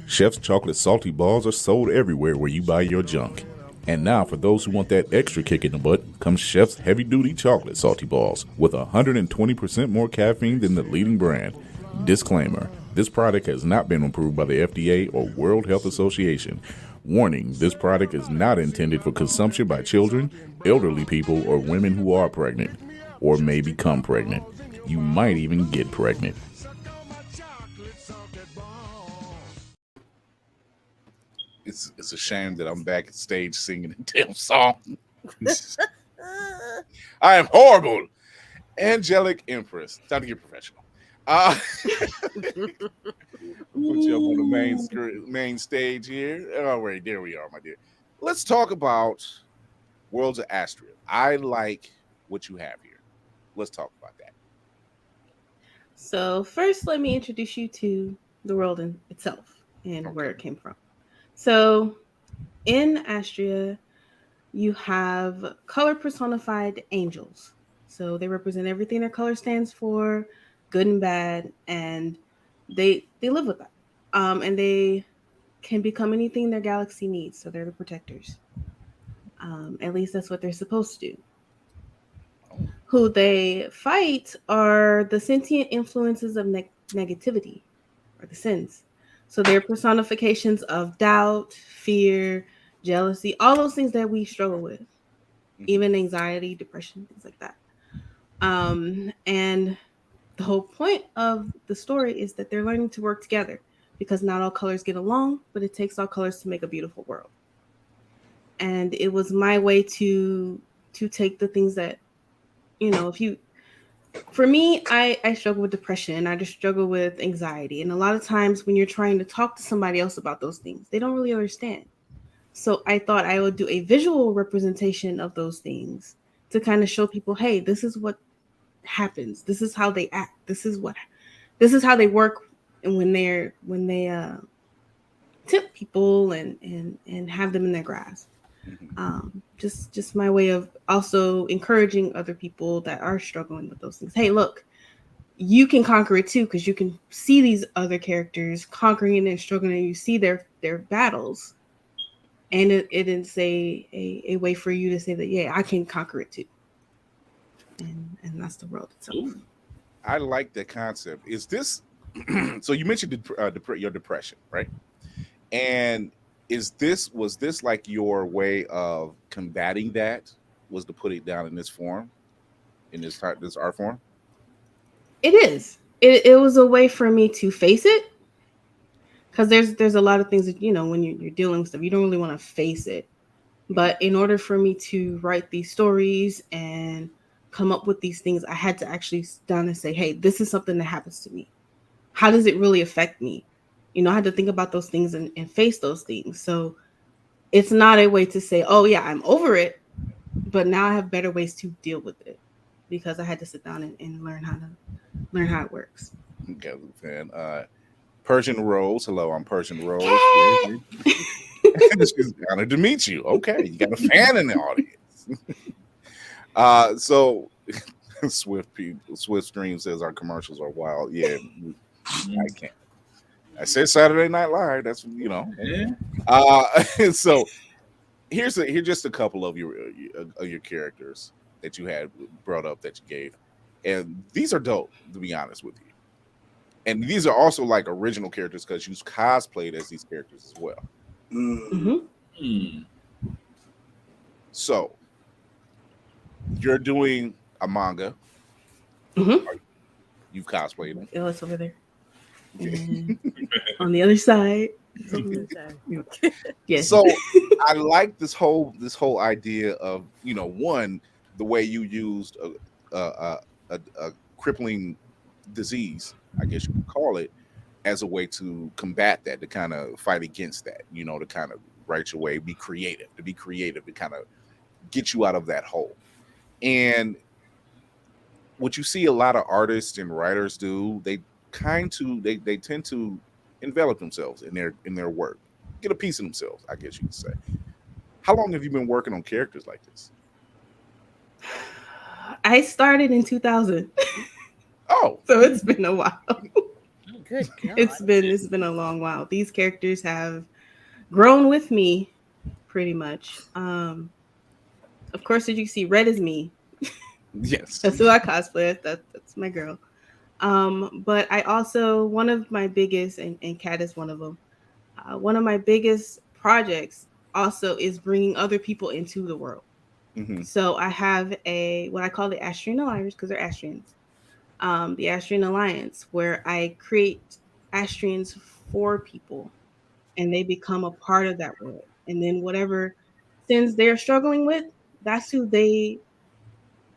Chef's Chocolate Salty Balls are sold everywhere where you buy your junk. And now, for those who want that extra kick in the butt, comes Chef's Heavy Duty Chocolate Salty Balls with 120% more caffeine than the leading brand. Disclaimer: this product has not been approved by the FDA or World Health Association. Warning: this product is not intended for consumption by children, elderly people, or women who are pregnant or may become pregnant. You might even get pregnant. It's a shame that I'm back at stage singing a damn song. I am horrible. Angelic Empress. Time to get professional. Put you up on the main stage here. All right, there we are, my dear. Let's talk about Worlds of Astria. I like what you have here. Let's talk about that. So first, let me introduce you to the world in itself and where it came from. So in Astria, you have color personified angels. So they represent everything their color stands for, good and bad, and they live with that. And they can become anything their galaxy needs. So they're the protectors. At least that's what they're supposed to do. Who they fight are the sentient influences of negativity, or the sins. So they're personifications of doubt, fear, jealousy, all those things that we struggle with, even anxiety, depression, things like that. And the whole point of the story is that they're learning to work together, because not all colors get along, but it takes all colors to make a beautiful world. And it was my way to take the things that, for me, I struggle with depression. I just struggle with anxiety. And a lot of times when you're trying to talk to somebody else about those things, they don't really understand. So I thought I would do a visual representation of those things to kind of show people, hey, this is what happens. This is how they act. This is how they work. And when they tempt people and have them in their grasp. Just my way of also encouraging other people that are struggling with those things. Hey, look, you can conquer it too, because you can see these other characters conquering and struggling, and you see their battles, and it is a way for you to say that, yeah, I can conquer it too, and that's the world itself. I like the concept. Is this so? You mentioned your depression, right? And was this like your way of combating that? Was to put it down in this form, in this art form? It is. It was a way for me to face it, because there's a lot of things that, when you're dealing with stuff, you don't really want to face it. But in order for me to write these stories and come up with these things, I had to actually sit down and say, hey, this is something that happens to me. How does it really affect me? I had to think about those things and face those things. So it's not a way to say, oh yeah, I'm over it, but now I have better ways to deal with it because I had to sit down and learn how it works. Okay, fan. Persian Rose. Hello, I'm Persian Rose. It's honored to meet you. Okay, you got a fan in the audience. So Swift Stream says our commercials are wild. Yeah, I can't. I said Saturday Night Live. That's Yeah. So here's just a couple of your characters that you had brought up that you gave, and these are dope, to be honest with you. And these are also like original characters because you cosplayed as these characters as well. Mm-hmm. So you're doing a manga. Mm-hmm. You've cosplayed them. Oh, it's over there. On the other side. Yes. So I like this whole idea of one, the way you used a crippling disease, I guess you could call it, as a way to combat that, to kind of fight against that, to kind of write your way, be creative, to kind of get you out of that hole. And what you see a lot of artists and writers do, they tend to envelop themselves in their work, get a piece of themselves, I guess you could say. How long have you been working on characters like this? I started in 2000. Oh, so it's been a while. Good God. It's been a long while. These characters have grown with me pretty much. Of course, as you see, Red is me. Yes. That's who I cosplay. That's my girl. But I also, one of my biggest, and Kat is one of them, one of my biggest projects also is bringing other people into the world. Mm-hmm. So I have what I call the Astrian Alliance, because they're Astrians. The Astrian Alliance, where I create Astrians for people and they become a part of that world. And then whatever sins they're struggling with, that's who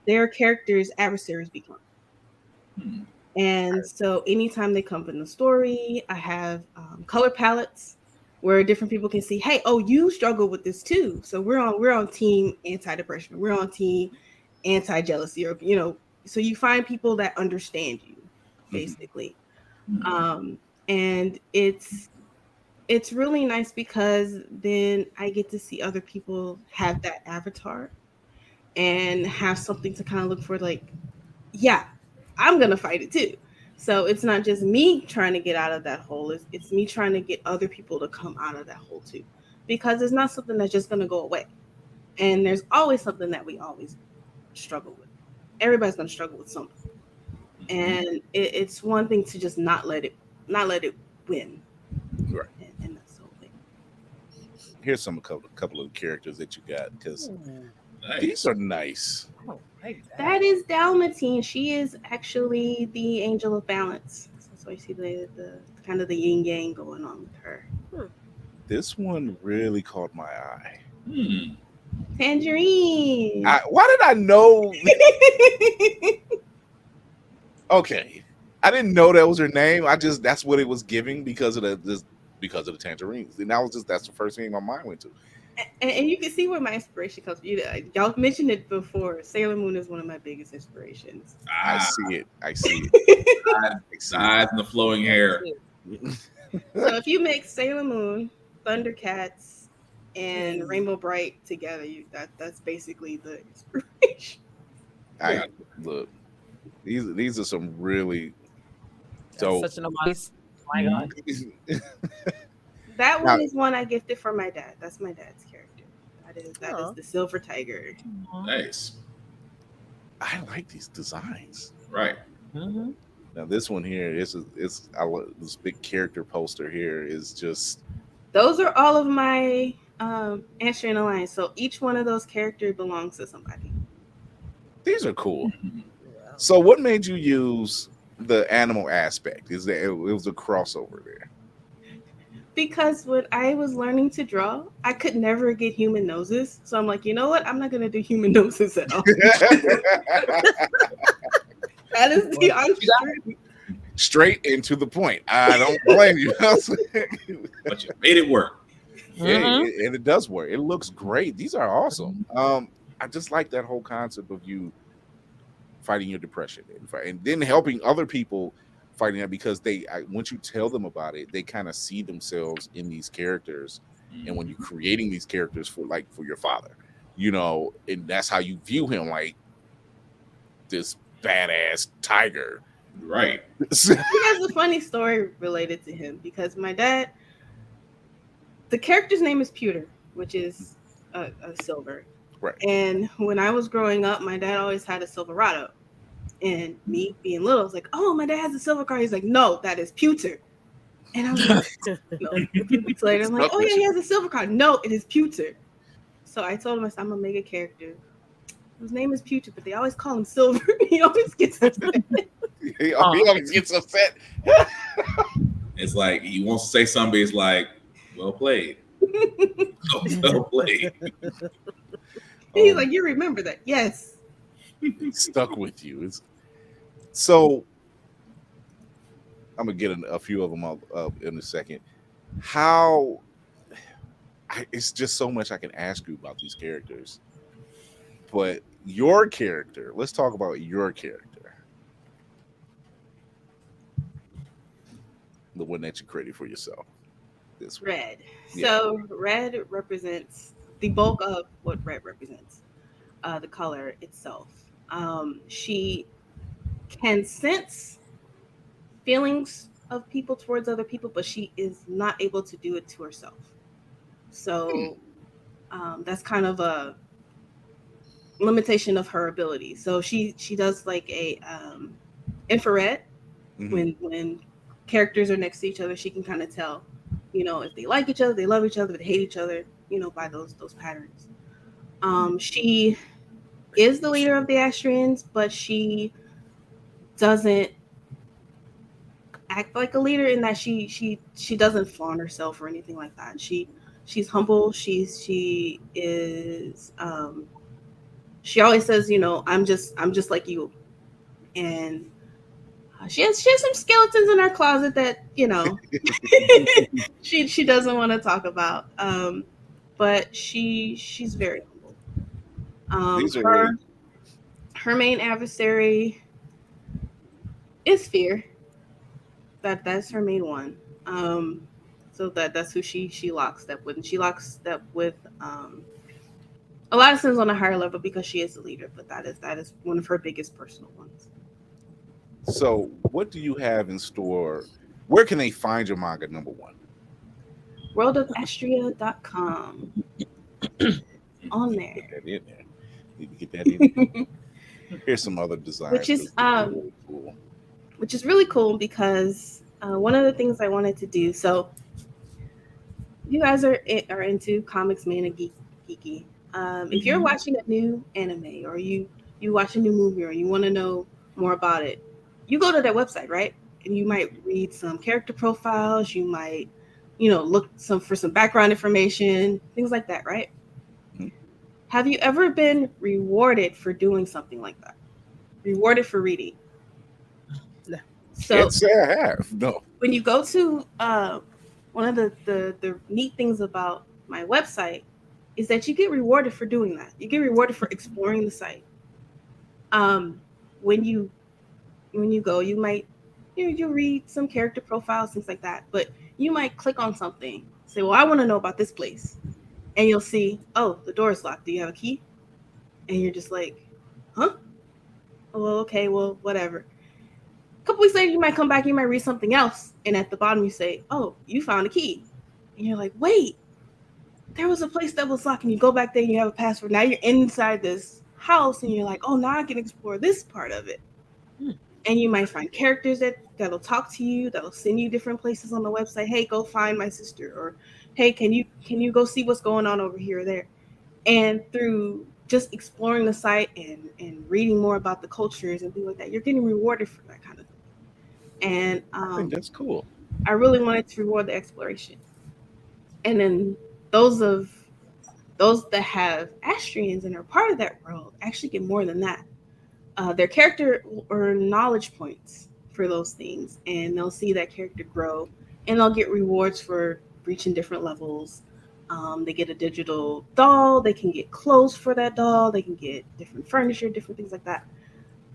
their characters' adversaries become. Hmm. And so anytime they come in the story, I have color palettes where different people can see, hey, oh, you struggle with this too. So we're on team anti-depression. We're on team anti-jealousy, or, so you find people that understand you, basically. Mm-hmm. And it's really nice because then I get to see other people have that avatar and have something to kind of look for, like, yeah, I'm going to fight it too. So it's not just me trying to get out of that hole. It's me trying to get other people to come out of that hole too, because it's not something that's just going to go away. And there's always something that we always struggle with. Everybody's going to struggle with something. And it's one thing to just not let it win. Right. And that's the whole thing. Here's a couple of characters that you got, because these are nice. Oh, like that is Dalmatine. She is actually the angel of balance. So you see the kind of the yin yang going on with her. This one really caught my eye. Tangerine. Why did I know? Okay, I didn't know that was her name. That's what it was giving because of the tangerines, and that's the first thing my mind went to. And you can see where my inspiration comes from. Y'all mentioned it before. Sailor Moon is one of my biggest inspirations. I see it. Eyes and the flowing hair. So if you make Sailor Moon, Thundercats, and Rainbow Bright together, that's basically the inspiration. Look, these are some really dope. Such an amazing. My God. That one is one I gifted from my dad. That's my dad's character. That is the Silver Tiger. Nice. I like these designs. Right. Mm-hmm. Now this one here this big character poster here is just. Those are all of my Astrian Alliance. So each one of those characters belongs to somebody. These are cool. So what made you use the animal aspect? Is that it was a crossover there? Because when I was learning to draw, I could never get human noses. So I'm like, you know what? I'm not going to do human noses at all. That is the honest truth. straight and to the point. I don't blame you. But you made it work. Yeah, and it does work. It looks great. These are awesome. I just like that whole concept of you fighting your depression and then helping other people fighting that, because once you tell them about it, they kind of see themselves in these characters. And when you're creating these characters for your father, and that's how you view him, like this badass tiger. Right. He has a funny story related to him, because my dad, the character's name is Pewter, which is a silver. Right. And when I was growing up, my dad always had a Silverado. And me being little, I was like, oh, my dad has a silver car. He's like, no, that is Pewter. And I was like, no. A few weeks later, I'm like, oh, yeah, he has a silver car. No, it is Pewter. So I told him, I said, I'm going to make a character whose name is Pewter, but they always call him Silver. He always gets upset. He always gets upset. It's like he wants to say something. It's like, well played. Well played. He's like, you remember that? Yes. It stuck with you. So I'm gonna get a few of them up in a second. It's just so much I can ask you about these characters, but your character. Let's talk about your character. The one that you created for yourself. This one. Red. Yeah. So red represents the bulk of what red represents. The color itself. She can sense feelings of people towards other people, but she is not able to do it to herself. So that's kind of a limitation of her ability. So she does like a infrared. When characters are next to each other, she can kind of tell, if they like each other, they love each other, if they hate each other, by those patterns. She is the leader of the Astrians, but she doesn't act like a leader in that she doesn't flaunt herself or anything like that. She's humble. She is she always says, I'm just like you, and she has some skeletons in her closet that she doesn't want to talk about. But she's very humble. Her main adversary is fear. That's her main one. So that's who she locks step with, and she locks step with a lot of sins on a higher level because she is the leader. But that is one of her biggest personal ones. So, what do you have in store? Where can they find your manga, number one? worldofastria.com. On there. Get that in there. Need to get that in there. Here's some other designs. Which is really cool because one of the things I wanted to do. So, you guys are into comics, manga, geeky. If you're watching a new anime or you watch a new movie or you want to know more about it, you go to their website, right? And you might read some character profiles. You might, look for some background information, things like that, right? Mm-hmm. Have you ever been rewarded for doing something like that? Rewarded for reading? No. So can't say I have. No. When you go to one of the neat things about my website is that you get rewarded for doing that. You get rewarded for exploring the site. When you go, you might you read some character profiles, things like that, but you might click on something, say, well, I want to know about this place, and you'll see, oh, the door is locked, do you have a key? And you're just like, huh? Oh, well, okay, well, whatever. A couple weeks later, you might come back, you might read something else, and at the bottom you say, oh, you found a key, and you're like, wait, there was a place that was locked, and you go back there and you have a password. Now you're inside this house and you're like, oh, now I can explore this part of it. And you might find characters that'll talk to you, that'll send you different places on the website. Hey, go find my sister, or hey, can you go see what's going on over here or there? And through just exploring the site and reading more about the cultures and things like that, you're getting rewarded for that kind of thing. And I think that's cool. I really wanted to reward the exploration. And then those that have Astrians and are part of that world actually get more than that. Their character or knowledge points for those things, and they'll see that character grow, and they'll get rewards for reaching different levels. They get a digital doll, they can get clothes for that doll, they can get different furniture, different things like that,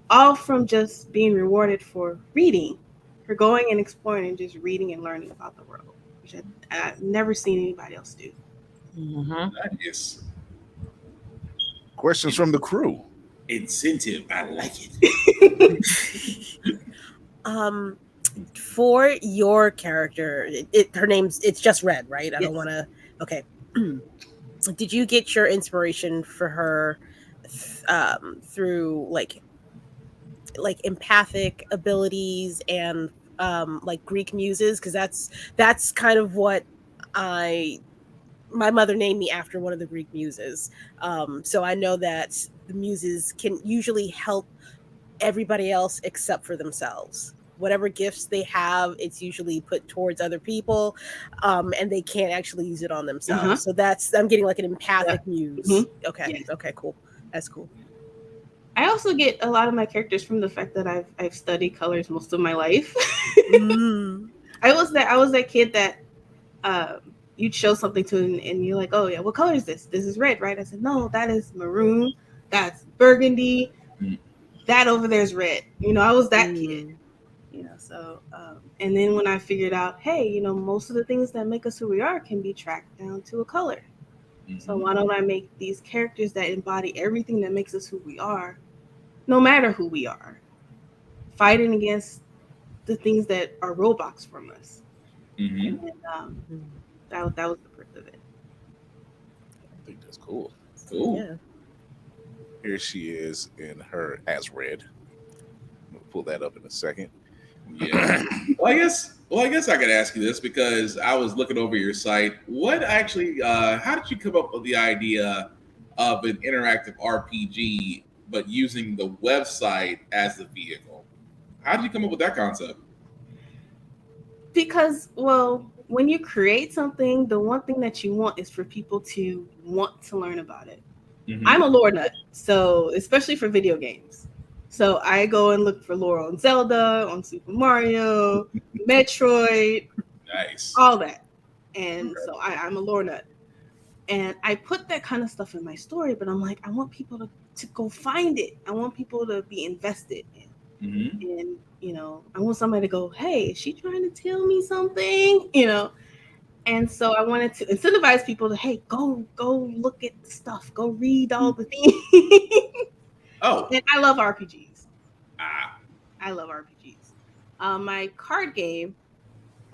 all from just being rewarded for reading, for going and exploring and just reading and learning about the world, which I've never seen anybody else do. That is Questions from the crew. incentive. I like it. For your character, her name's it's just Red, right? I don't want to. Okay. Did you get your inspiration for her through like empathic abilities and like Greek muses? Because that's kind of what my mother named me after one of the Greek muses. So I know that the muses can usually help everybody else except for themselves. Whatever gifts they have, it's usually put towards other people, and they can't actually use it on themselves. So I'm getting like an empathic muse. Okay, okay, cool. That's cool. I also get a lot of my characters from the fact that I've studied colors most of my life. I was that kid that you'd show something to, and you're like, oh yeah, what color is this? This is red, right? I said, no, that is maroon. That's burgundy. That over there is red. I was that kid. So and then when I figured out, hey, most of the things that make us who we are can be tracked down to a color. So why don't I make these characters that embody everything that makes us who we are, no matter who we are, fighting against the things that are roadblocks from us. And that was the birth of it. I think that's cool. Cool. Yeah. Here she is in her as Red. I'm gonna pull that up in a second. Yeah. Well, I guess I could ask you this because I was looking over your site. What actually? How did you come up with the idea of an interactive RPG, but using the website as the vehicle? How did you come up with that concept? Because, well, when you create something, the one thing that you want is for people to want to learn about it. I'm a lore nut, so especially for video games. So I go and look for lore on Zelda, on Super Mario, Metroid, nice, all that. And so I'm a lore nut. And I put that kind of stuff in my story, but I'm like, I want people to go find it. I want people to be invested in. And, I want somebody to go, hey, is she trying to tell me something? And so I wanted to incentivize people to, hey, go look at the stuff. Go read all the things. And I love RPGs. I love RPGs. My card game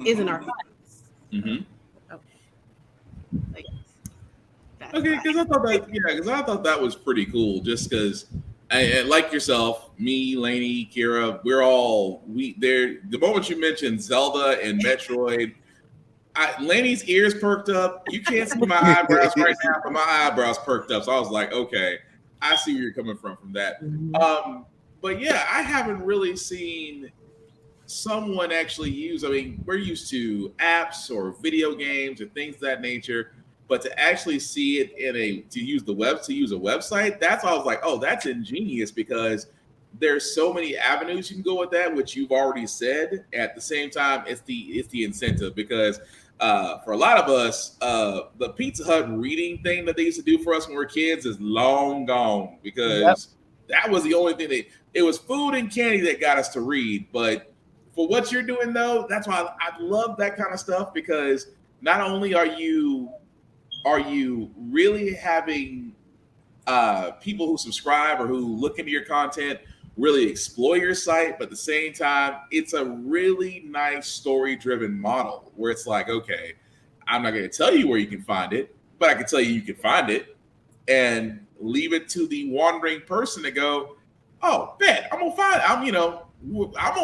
is an RPG. Okay, because I thought that was pretty cool. Just because, like yourself, me, Lainey, Kira, the moment you mentioned Zelda and Metroid, Lainey's ears perked up. You can't see my eyebrows right now, but my eyebrows perked up. So I was like, okay, I see where you're coming from that. But yeah, I haven't really seen someone actually use. I mean, we're used to apps or video games or things of that nature. But to actually see it to use a website, that's why I was like, oh, that's ingenious, because there's so many avenues you can go with that, which you've already said. At the same time, it's the incentive, because for a lot of us, the Pizza Hut reading thing that they used to do for us when we were kids is long gone, because that was the only thing it was food and candy that got us to read. But for what you're doing though, that's why I love that kind of stuff, because not only are you really having people who subscribe or who look into your content really explore your site, but at the same time, it's a really nice story-driven model where it's like, okay, I'm not going to tell you where you can find it, but I can tell you can find it, and leave it to the wandering person to go, oh, bet, I'm going to find it. I'm going to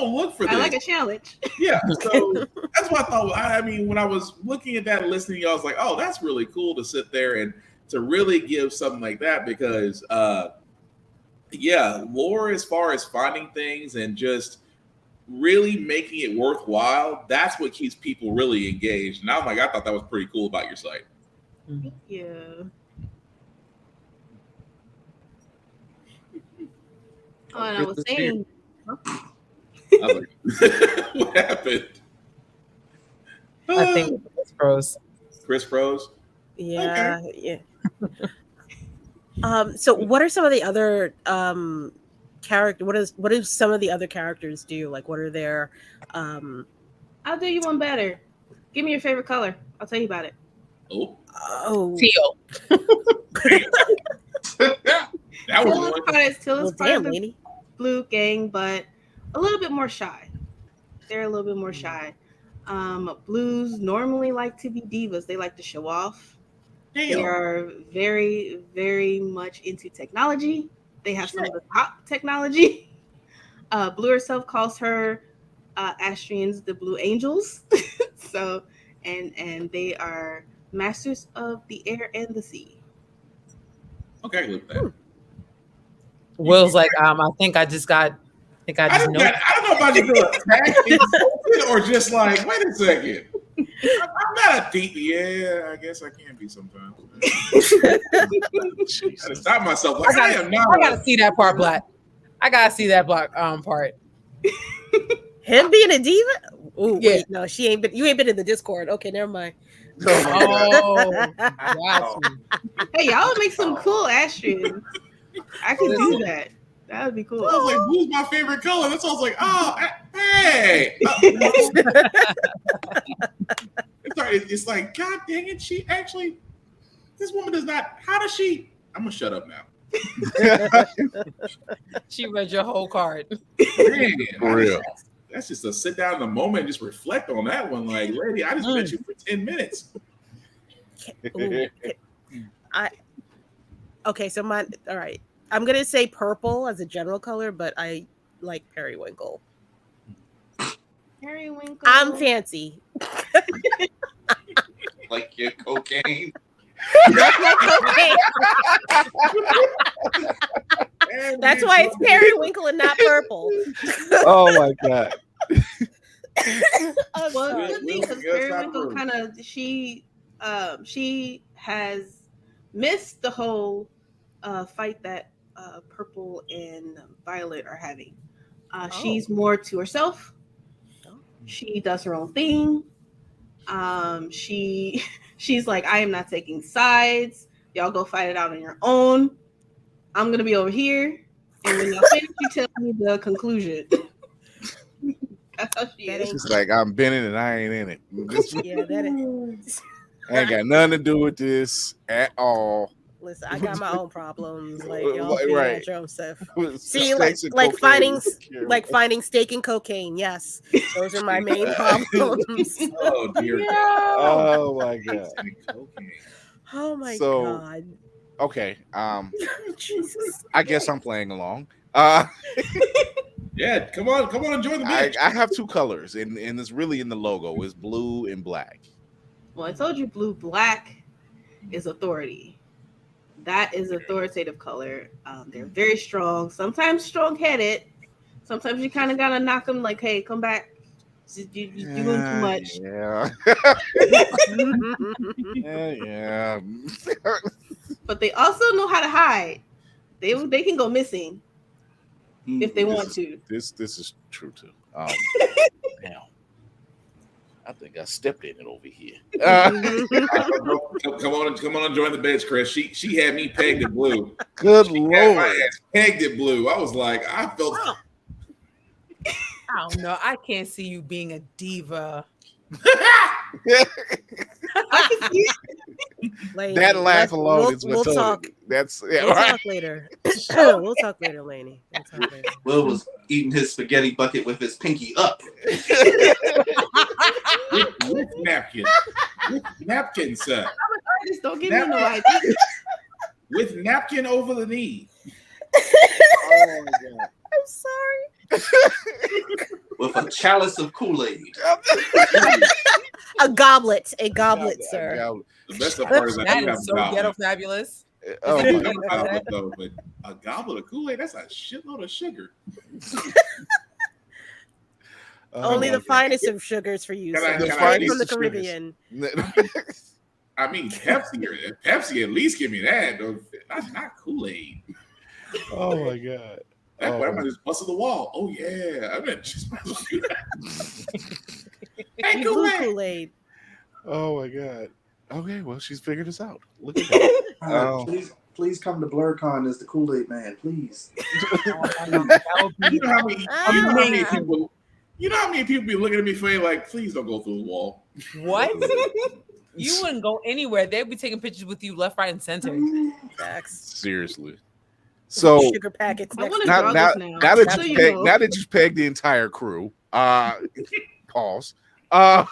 look for this. I like a challenge. Yeah, so that's what I thought. I mean, when I was looking at that and listening, I was like, oh, that's really cool to sit there and to really give something like that, because lore, as far as finding things and just really making it worthwhile, that's what keeps people really engaged. And I thought that was pretty cool about your site. Thank you. Oh, and I was saying, I was like, what happened? I think it's pros. Chris Pros. Yeah, yeah. So what are some of the other what do some of the other characters do? Like what are their I'll do you one better. Give me your favorite color. I'll tell you about it. Teal. That was Teal one. is part of the lady. blue gang, but a little bit more shy. They're a little bit more shy. Blues normally like to be divas. They like to show off. Damn. They are very, very much into technology. They have some of the top technology. Blue herself calls her Astrians the Blue Angels. So, and they are masters of the air and the sea. Okay, I can live with that. Will's like, I think I just know. I don't know if I just feel attacked or just like, wait a second. I'm not a deep. Yeah, I guess I can be sometimes. I gotta stop myself. Like, I gotta see that part, Black. I gotta see that Black part. Him being a diva? Ooh, Yeah. wait, no, you ain't been in the Discord. Okay, never mind. Oh, got you. Hey, y'all would make some cool Astrians. I could do that. That would be cool. I was like, blue's my favorite color. That's why I was like, oh, hey. It's like, God dang it. She actually, this woman does not, how does she? I'm going to shut up now. She read your whole card. Man, For real. That's just a sit down in the moment and just reflect on that one. Like, lady, I just met you for 10 minutes. Okay, so all right. I'm gonna say purple as a general color, but I like periwinkle. Periwinkle. I'm fancy. Like your cocaine. That's my cocaine. That's why it's periwinkle and not purple. Oh my god. Well, good thing because periwinkle kind of she has missed the whole fight that purple and violet are having. She's more to herself. She does her own thing. She's like, I am not taking sides. Y'all go fight it out on your own. I'm gonna be over here, and when y'all finish, you tell me the conclusion. That's how she is. It's like I'm been in it, I ain't in it. Yeah, that is. I ain't got nothing to do with this at all. Listen, I got my own problems. Like y'all figure out your own stuff. See, like finding steak and cocaine. Yes, those are my main problems. Oh dear God! Oh my God! Oh my God! Okay, Jesus. I guess I'm playing along. Yeah, come on, enjoy the match. I have two colors, and it's really in the logo. It's blue and black. Well, I told you, black is authority. That is authoritative color. They're very strong. Sometimes strong-headed. Sometimes you kind of gotta knock them. Like, hey, come back. You're doing too much. Yeah. Yeah. But they also know how to hide. They can go missing if they want to. This is true too. Damn. I think I stepped in it over here. Come on and join the bench, Chris. She had me pegged at blue. Good she Lord. had my ass pegged at blue. I was like, I felt. I don't know. I can't see you being a diva. That laugh alone is what told me. That's we'll talk later. We'll talk later, Lainey. Will was eating his spaghetti bucket with his pinky up. with napkin. With napkin, sir. I'm an artist. Don't give me no idea. With napkin over the knee. Oh my God. I'm sorry. With a chalice of Kool-Aid. A goblet, sir. The best part is that is so ghetto fabulous. Oh I my do have a goblet though, but a goblet of Kool-Aid, that's a shitload of sugar. Only the finest of sugars for you. Straight from the Caribbean. I mean, Pepsi at least give me that. Not Kool-Aid. Oh my God. That way I might just bustle the wall. Oh yeah, I bet she's might as well do that. Hey, Kool-Aid. Oh my god. Okay, well she's figured us out. Look at that. Please come to BlurCon as the Kool-Aid man, please. You know how many people? You know how many people be looking at me saying like, "Please don't go through the wall." What? You wouldn't go anywhere. They'd be taking pictures with you left, right, and center. Seriously. So sugar packets. Now that you pegged the entire crew, pause. I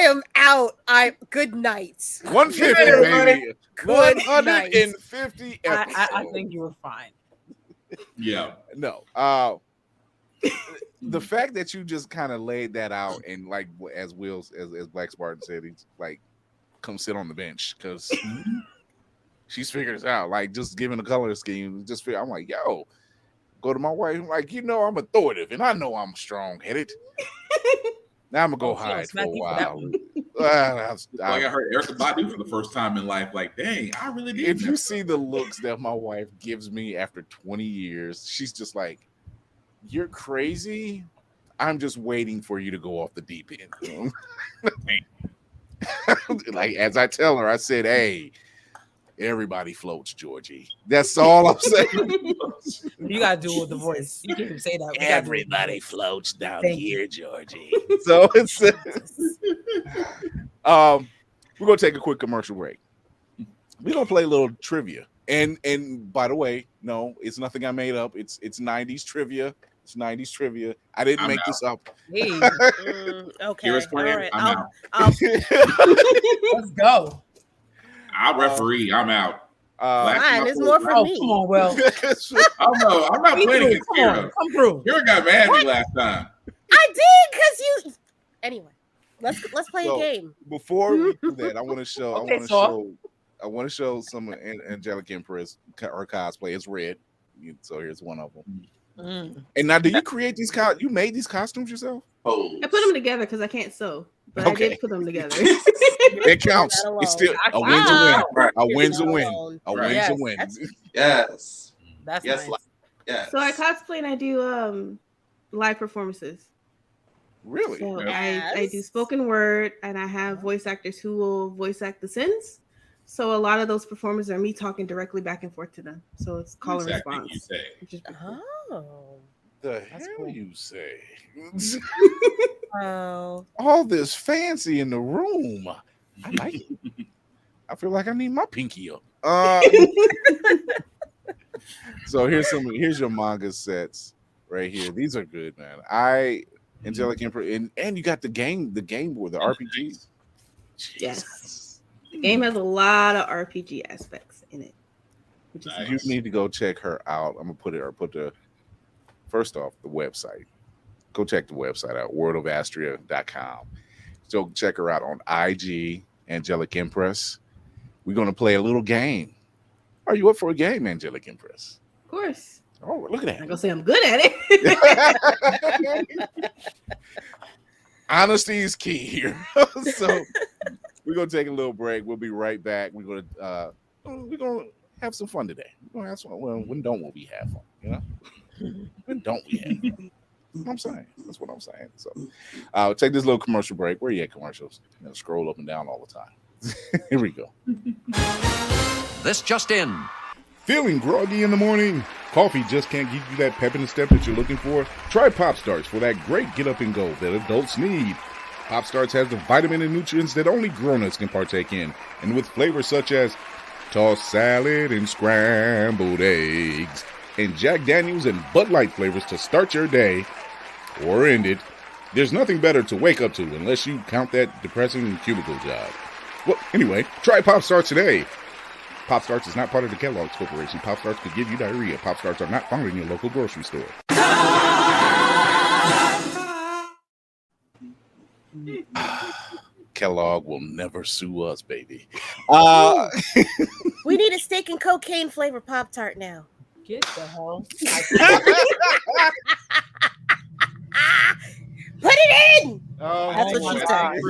am out. Good night. 150, baby. Good 150 episodes. I think you were fine. Yeah. No. The fact that you just kind of laid that out and like as Black Spartan said, he's like, come sit on the bench because she's figured it out. Like just giving a color scheme. I'm like, yo, go to my wife. I'm like, I'm authoritative and I know I'm strong headed. Now I'm gonna go hide for a while. I heard Erykah Badu for the first time in life. Like, dang, I really did. If you see the looks that my wife gives me after 20 years, she's just like, you're crazy. I'm just waiting for you to go off the deep end. Like as I tell her, I said, hey, everybody floats, Georgie. That's all I'm saying. You gotta do it with the voice. You can't even say that. Everybody floats down here, Georgie. So it's we're gonna take a quick commercial break. We're gonna play a little trivia. And by the way, no, it's nothing I made up. It's 90s trivia. It's 90s trivia. I didn't make this up. Hey. Okay. All right. I'm out. Let's go. I'll referee. I'm out. Fine, it's more for me. Come on, Will. Oh no, I'm not playing against Kira. Come through. Kira got mad at me last time. I did because you. Anyway, let's play a game. Before we do that, I want to show. I want to show some Angelic Empress or cosplay. It's red, so here's one of them. And now, do you create these? You made these costumes yourself? Oh, I put them together because I can't sew, but I did put them together. It counts. It's still a win's a win. A win's a win. A win's a win. Yes. That's yes. nice. Yes. So I cosplay and I do live performances. Really? So I do spoken word and I have voice actors who will voice act the sins. So a lot of those performers are me talking directly back and forth to them. So it's call and response. You say. Which is The hell you say? Oh, all this fancy in the room. I like it. I feel like I need my pinky up. So here's your manga sets right here. These are good, man. Angelic Emperor, and you got the game board, the RPG. Yes. The game has a lot of RPG aspects in it. Which is You need to go check her out. I'm gonna put the first off the website. Go check the website out, worldofastria.com. So check her out on IG, Angelic Empress. We're gonna play a little game. Are you up for a game, Angelic Empress? Of course. Oh, look at that. I'm gonna say I'm good at it. Honesty is key here. So we're gonna take a little break. We'll be right back. We're gonna have some fun today. We're gonna have some. Well, when don't we have fun? You know, when don't we have fun? I'm saying that's what I'm saying. So I'll take this little commercial break. Where you at, commercials? Scroll up and down all the time. Here we go. This just in. Feeling groggy in the morning? Coffee just can't give you that pep in the step that you're looking for? Try Pop Starts for that great get up and go that adults need. Pop Starts has the vitamin and nutrients that only grown-ups can partake in, and with flavors such as tossed salad and scrambled eggs, and Jack Daniels and Bud Light flavors to start your day or end it. There's nothing better to wake up to unless you count that depressing cubicle job. Well, anyway, try Pop Starts today. Pop Starts is not part of the Kellogg's Corporation. Pop Starts could give you diarrhea. Pop Starts are not found in your local grocery store. Kellogg will never sue us, baby. We need a steak and cocaine flavored Pop-Tart now. Get the hell. Put it in. Oh, that's what she's saying.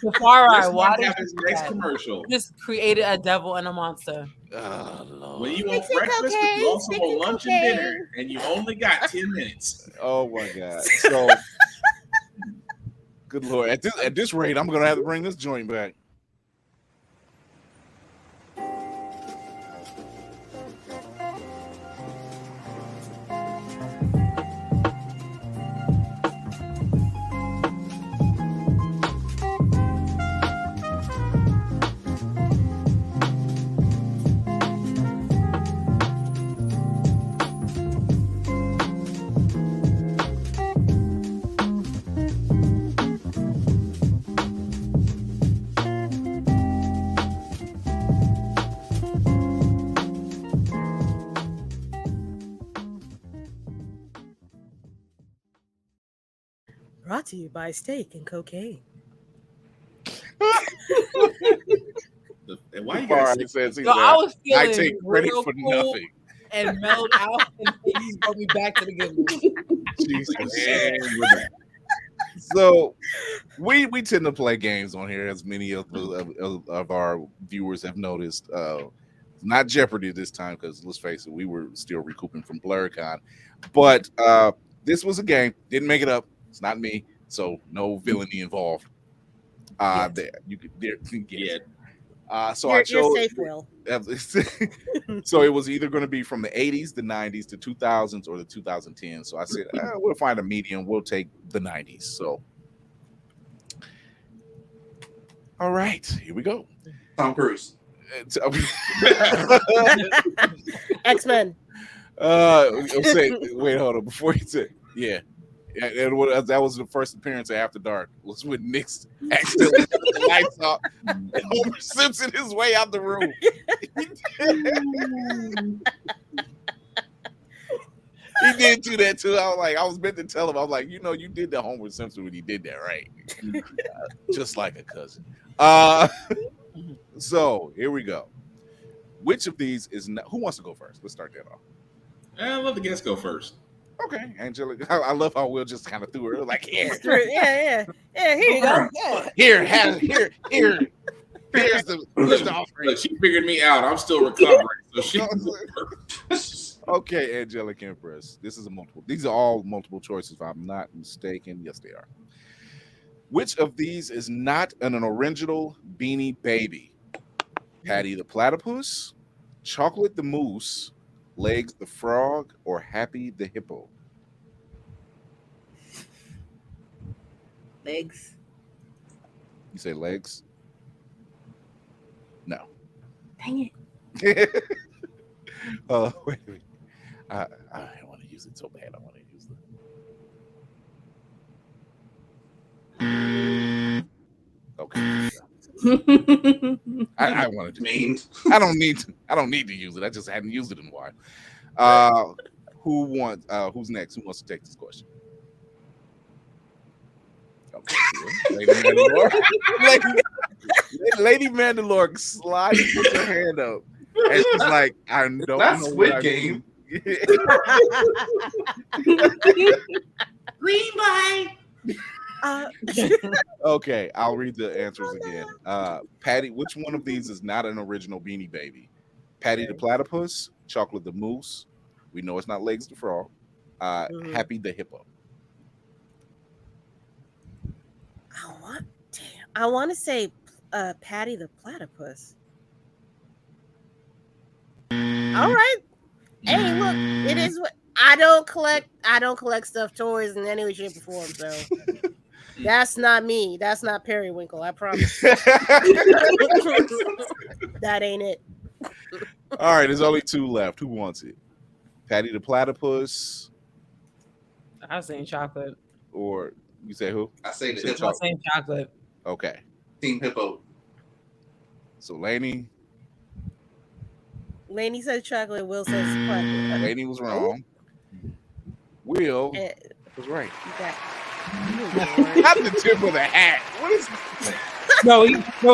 Safari, why Have did his you do next that? commercial. You just created a devil and a monster. Oh, Lord. When you want Mixing breakfast, but cocaine, you also mixing want lunch cocaine. and dinner, and you only got 10 minutes. Oh my God. So good Lord. At this rate, I'm gonna have to bring this joint back. Brought to you by steak and cocaine. And why you Far guys? I said, So I was feeling I take credit real for cool nothing. and mellowed out, and you just brought me back to the good news. Jesus. And we're back. So we tend to play games on here, as many of our viewers have noticed. Not Jeopardy this time, because let's face it, we were still recouping from BlurCon. But this was a game. Didn't make it up. It's not me, so no villainy involved. There you could Yeah. So You're I chose. safe, Will. So it was either going to be from the 80s, the 90s, the 2000s, or the 2010s. So I said, we'll find a medium. We'll take the 90s. So, all right, here we go. Tom Cruise. X-Men. Wait, hold on. Before you say, yeah. That was the first appearance of After Dark. Was when Nick's accidentally cut the lights off and Homer Simpson his way out the room. He did do that too. I was meant to tell him. I was like, you did the Homer Simpson when you did that, right? Just like a cousin. So here we go. Which of these is not? Who wants to go first? Let's start that off. I'll let the guests go first. Okay, Angela. I love how Will just kind of threw her like, here. Yeah. Here you go. Yeah. Here's the offering. Look, she figured me out. I'm still recovering. So she. Okay, Angelic Empress. This is a multiple. These are all multiple choices, if I'm not mistaken. Yes, they are. Which of these is not an original Beanie Baby? Patty the Platypus, Chocolate the Moose, Legs the Frog, or Happy the Hippo? Legs. You say Legs? No. Dang it. Wait a minute. I want to use it so bad. I want to use it. Okay. I wanted to. I don't need to use it. I just hadn't used it in a while. Who's next? Who wants to take this question? Okay. Lady Mandalore slides with her hand up. And she's like, I don't That's know. Squid Game. Green light. Okay, I'll read the answers again. Patty, which one of these is not an original Beanie Baby? Patty the Platypus, Chocolate the Moose. We know it's not Legs the Frog. Happy the Hippo. I want to say Patty the Platypus. All right. Hey, look, it is what I don't collect stuffed toys in any way, shape, or form. So that's not me. That's not Periwinkle. I promise. That ain't it. All right, there's only two left. Who wants it? Patty the Platypus. I was saying chocolate. Or you say who? I say the I hippo. was saying chocolate. Okay. Team Hippo. So Lainey says chocolate. Will says chocolate. Lainey was wrong. Will was right. Not the tip of the hat. What is? No,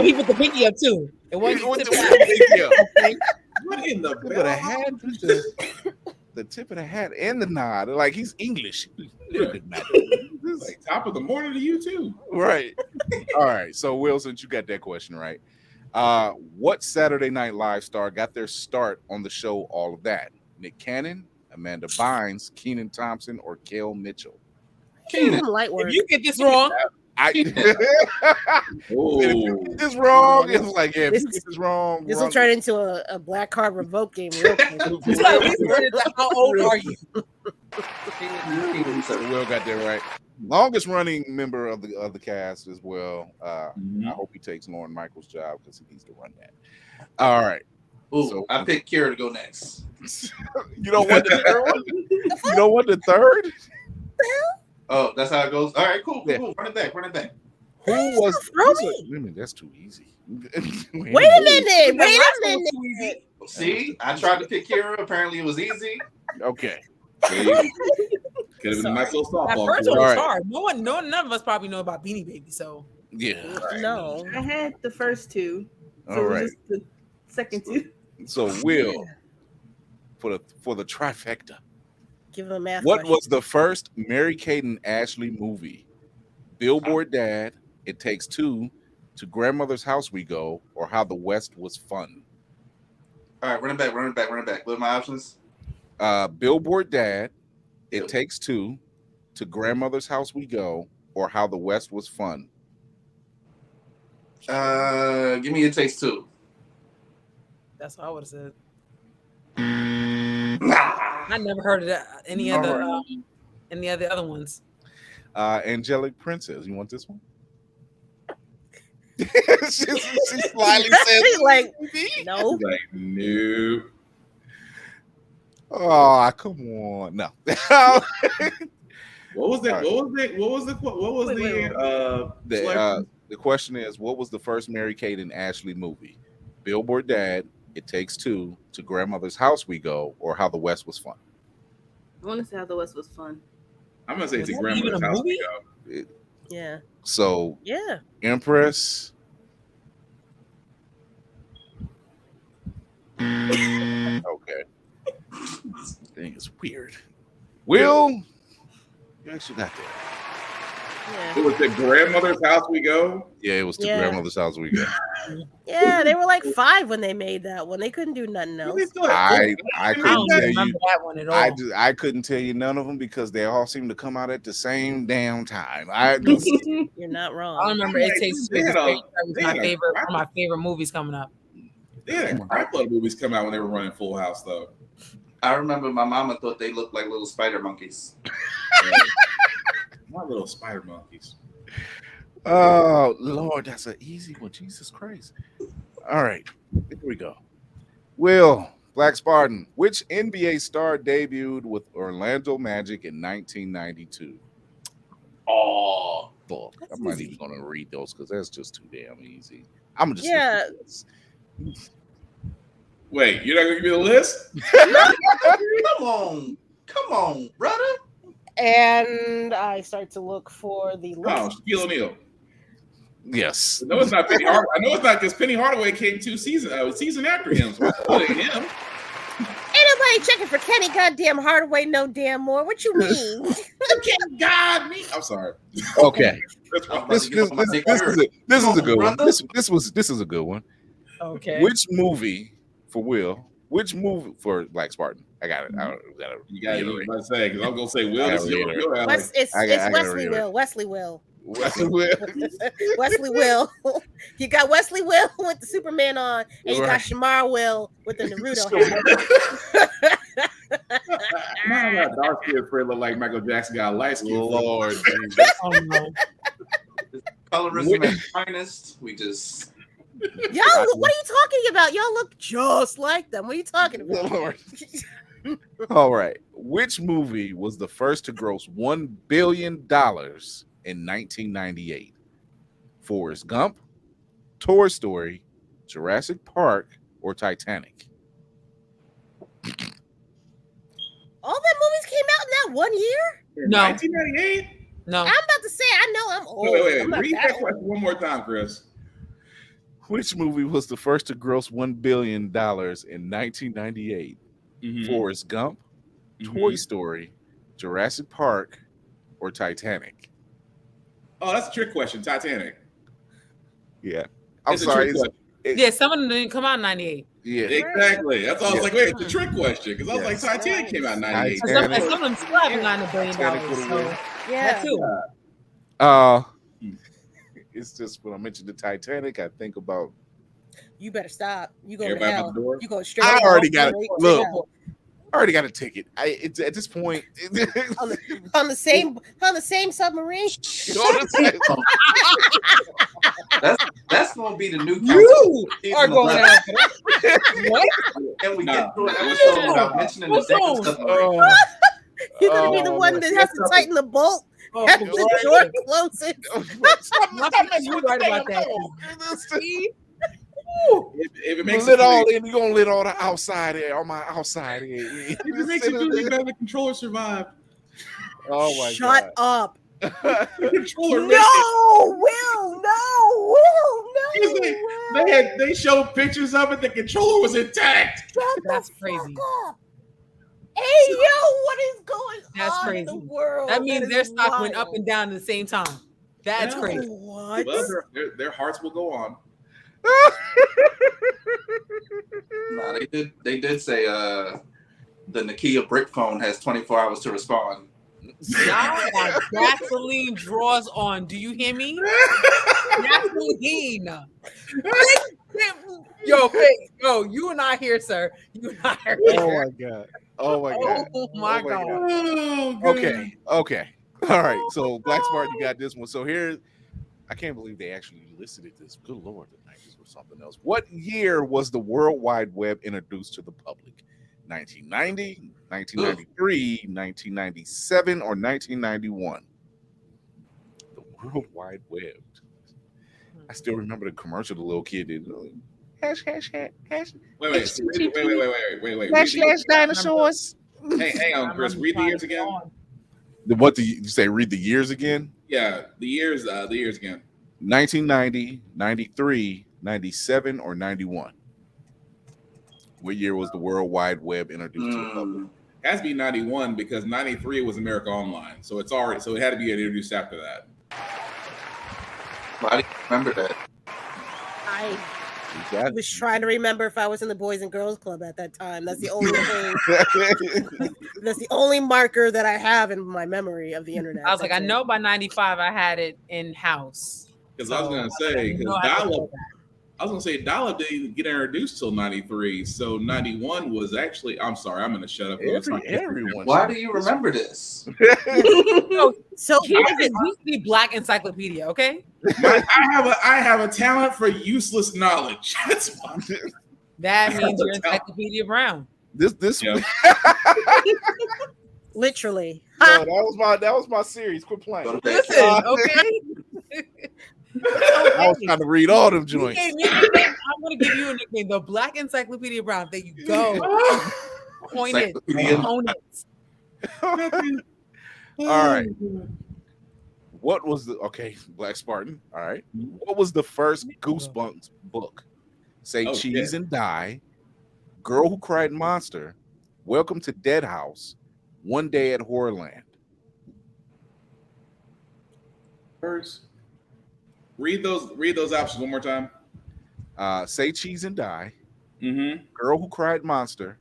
he put the pinky up too. It wasn't What the the pinky up. What in the tip of the hat? The tip of the hat and the nod. Like he's English. Like top of the morning to you too. Right. All right. So Will, since you got that question right, what Saturday Night Live star got their start on the show All of That? Nick Cannon, Amanda Bynes, Keenan Thompson, or Kel Mitchell? Keenan. Light work. If you get this wrong, this wrong. It's like, yeah, if you get this wrong, This will turn into a black card revoke game real quick. How old are you? Will got that right. Longest running member of the cast as well. I hope he takes Lauren Michaels' job because he needs to run that. All right. Ooh, so I picked Kira to go next. You don't want the third one? You don't want the third? Oh, that's how it goes. All right, cool. Run it back. Who was? That's too easy. Wait a minute. See, I tried to pick Kira. Apparently, it was easy. Okay. Could have been a nice little softball. That first one was hard. None of us probably know about Beanie Baby. So yeah, no. I had the first two. So all right. Just the second two. So Will, for the trifecta. Give him a math. What was the first Mary-Kate and Ashley movie? Billboard Dad, It Takes Two, To Grandmother's House We Go, or How the West Was Fun? All right, run it back. What are my options? Billboard Dad, It Takes Two, To Grandmother's House We Go, or How the West Was Fun? Give me It Takes Two. That's what I would have said. I never heard of that. Any of the other ones. Angelic Princess. You want this one? she slyly says, like, no. Like, no. Oh, come on. No. What was that? The question is, what was the first Mary-Kate and Ashley movie? Billboard Dad, It Takes Two, To Grandmother's House We Go, or How the West Was Fun? I want to say How the West Was Fun. I'm gonna say To Grandmother's House We Go. Yeah. So yeah, Empress. Okay. Dang, it's weird. Will, you actually got that. Yeah. It was The Grandmother's House We Go. Yeah, it was To Grandmother's House We Go. Yeah, they were like 5 when they made that one. They couldn't do nothing else. I couldn't tell you that one at all. I couldn't tell you none of them because they all seem to come out at the same damn time. You're not wrong. I remember It Takes Two. One of my favorite movies coming up. They had a crap load of movies come out when they were running Full House, though. I remember my mama thought they looked like little spider monkeys. My little spider monkeys. Oh Lord, that's an easy one. Jesus Christ. All right, here we go. Will, Black Spartan, which NBA star debuted with Orlando Magic in 1992? Oh, fuck. I'm not even gonna read those because that's just too damn easy. I'm just Wait, you're not gonna give me the list? Come on, brother. And I start to look for the list. Oh, Shaquille O'Neal. Yes. No, it's not Penny Hardaway. I know it's not because Penny Hardaway came season after him. So it's him. Ain't nobody checking for Kenny goddamn Hardaway no damn more. What you mean? You can't guide me. I'm sorry. Okay. This is a good one. This is a good one. Okay. Which movie for Will? Which movie for Black Spartan? I got it. You got to say because I'm gonna say Will. It's Wesley Will. Wesley Will. Wesley Will. You got Wesley Will with the Superman on, and you got Shamar Will with the Naruto hat. My dark skinned friend look like Michael Jackson got a light skin. Lord, Colorism at finest. We just. Y'all, what are you talking about? Y'all look just like them. What are you talking about? Lord. All right. Which movie was the first to gross $1 billion in 1998? Forrest Gump, Toy Story, Jurassic Park, or Titanic? All that movies came out in that 1 year? No. 1998? No. I'm about to say, I know I'm old. Wait. Read that question one more time, Chris. Which movie was the first to gross $1 billion in 1998? Forrest Gump, Toy Story, Jurassic Park, or Titanic? Oh, that's a trick question. Titanic. Yeah. I'm It's sorry. a trick question. Yeah, some of them didn't come out in 98. Yeah. Exactly. That's all I was like, wait, it's a trick question. Because I was like, Yes. Titanic came out in 98. And some of them still haven't gotten $1 billion. So Yeah. that too. It's just when I mention the Titanic, I think about. You better stop. You go to Everybody hell. out the door? You go straight. I up, already got it. straight to Look, hell. I already got a ticket. It's at this point. on the same submarine. That's gonna be the new. You are going after what? And we get through an episode without mentioning the second submarine. You're gonna be the one that has to tighten the bolt. Have the door closes. You're right about that. If it makes lit all in, you gonna lit all the outside air on my outside air. If it makes you feel better, the controller survived. Oh my Shut god! up! The controller No, Will, no, They showed pictures of it. The controller was intact. That's crazy. Hey, yo, what is going That's on crazy. in the world? That means is their stock went wild. up and down at the same time. That's crazy. What? Well, their hearts will go on. Nah, they did say the Nokia brick phone has 24 hours to respond. Y'all got gasoline draws on. Do you hear me? Gasoline. Yo, Faith, yo, you and I here, sir. You and I are here. Oh my god! Oh my god! Oh my god. Oh, Okay. All right. So Black Smart, you got this one. So here, I can't believe they actually listed this. Good lord, the 90s or something else. What year was the World Wide Web introduced to the public? 1990, 1993, 1997, or 1991? The World Wide Web. I still remember the commercial the little kid did. Hash. Wait. Slash dinosaurs. Hey, hang on, Chris. Read the years again. What do you say? Read the years again? Yeah, the years again. 1990, 93, 97, or 91? What year was the World Wide Web introduced to the public? It has to be 91 because 93 was America Online. So it had to be introduced after that. Why do you remember that? I was trying to remember if I was in the Boys and Girls Club at that time. That's the only thing. That's the only marker that I have in my memory of the internet. I was like, I know by 95 I had it in house. Because I was gonna say, dial-up didn't get introduced till 93. So 91 was actually. I'm sorry, I'm gonna shut up. Everyone. Why do you remember this? So it used to be Black Encyclopedia, okay? I have a talent for useless knowledge. That's why. That means you're Encyclopedia Brown. This Yeah. literally. No, that was my series. Quit playing. Listen, okay. I was trying to read all them joints. I'm gonna give you a nickname, the Black Encyclopedia Brown. There you go. Point it. Own it. All right. What was Black Spartan? All right. What was the first Goosebumps book? Say Cheese and Die, Girl Who Cried Monster, Welcome to Dead House, One Day at Horrorland. First, read those options one more time. Say Cheese and Die, Mm-hmm. Girl Who Cried Monster,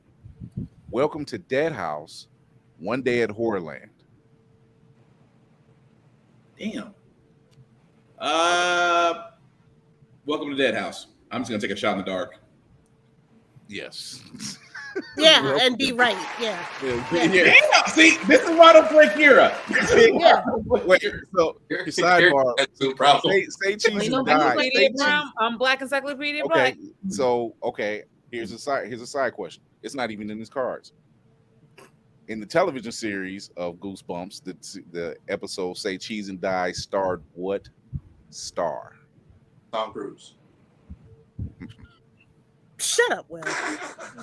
Welcome to Dead House, One Day at Horrorland. Damn. Welcome to Dead House. I'm just gonna take a shot in the dark. Yes. Yeah, and be right. Yeah. Yeah. See, this is why I don't play Kira. Yeah. Wait, so sidebar. Say Cheese You know, and Die. Encyclopedia Brown. I'm Black Encyclopedia Black. Okay, so here's a side question. It's not even in his cards. In the television series of Goosebumps, the episode Say Cheese and Die starred what star? Tom Cruise. Shut up, Will.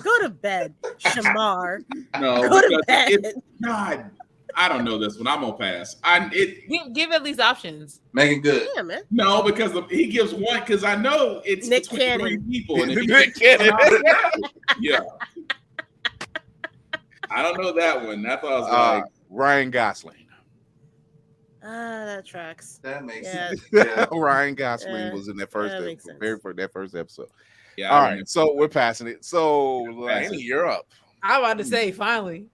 Go to bed, Shamar. No, Go to bed. God, I don't know this one. I'm gonna pass. Give at least options. Megan Good. Yeah, man. No, because he gives one. Because I know it's Nick between Cannon. 3 people. And Nick Cannon. Yeah. I don't know that one. I thought I was like Ryan Gosling. That tracks. That makes Yeah. sense. Yeah. Ryan Gosling was in that first that makes episode, that first episode. Yeah. All right, so we're passing it. So Pass Laney, it. you're up. I'm about to say finally.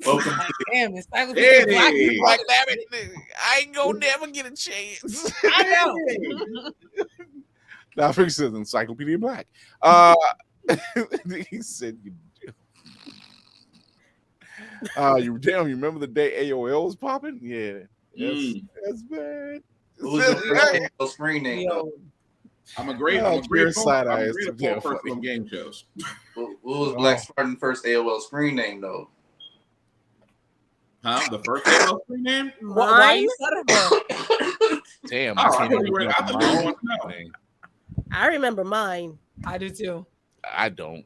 Welcome. Damn, Encyclopedia Black. Hey. Like, damn it, I ain't gonna never get a chance. I know. Now, for instance, Encyclopedia Black. He said, "You damn, you remember the day AOL was popping? Yeah, that's bad." Who was the first screen name? Yo, I'm a great side eye is too damn person funny. on game shows. What was Black Spartan's first AOL screen name though? Huh? The first AOL screen name? why you said it? Damn, Oh, I I can't thought even you were- remember I thought you my were own wanting to know. name. I remember mine. I do too. I don't.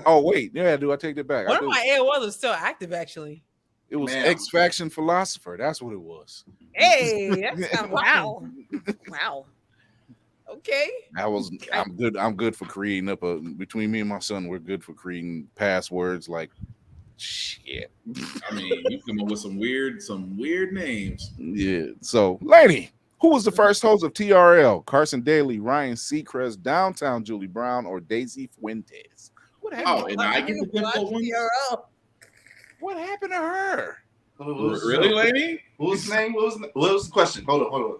Oh wait, yeah, do I take that back? I One of do. my AOL is still active, actually. It was Man. X Faction Philosopher. That's what it was. Hey, that's kind of Wow. Wow. Okay. I'm good. I'm good for creating up a between me and my son. We're good for creating passwords like shit. I mean, you come up with some weird names. Yeah. So, Laney, who was the first host of TRL? Carson Daly, Ryan Seacrest, Downtown Julie Brown, or Daisy Fuentes? What happened? Oh, and I get the difficult ones. What happened to her? Really, lady? What was the name? What was the question? Hold on.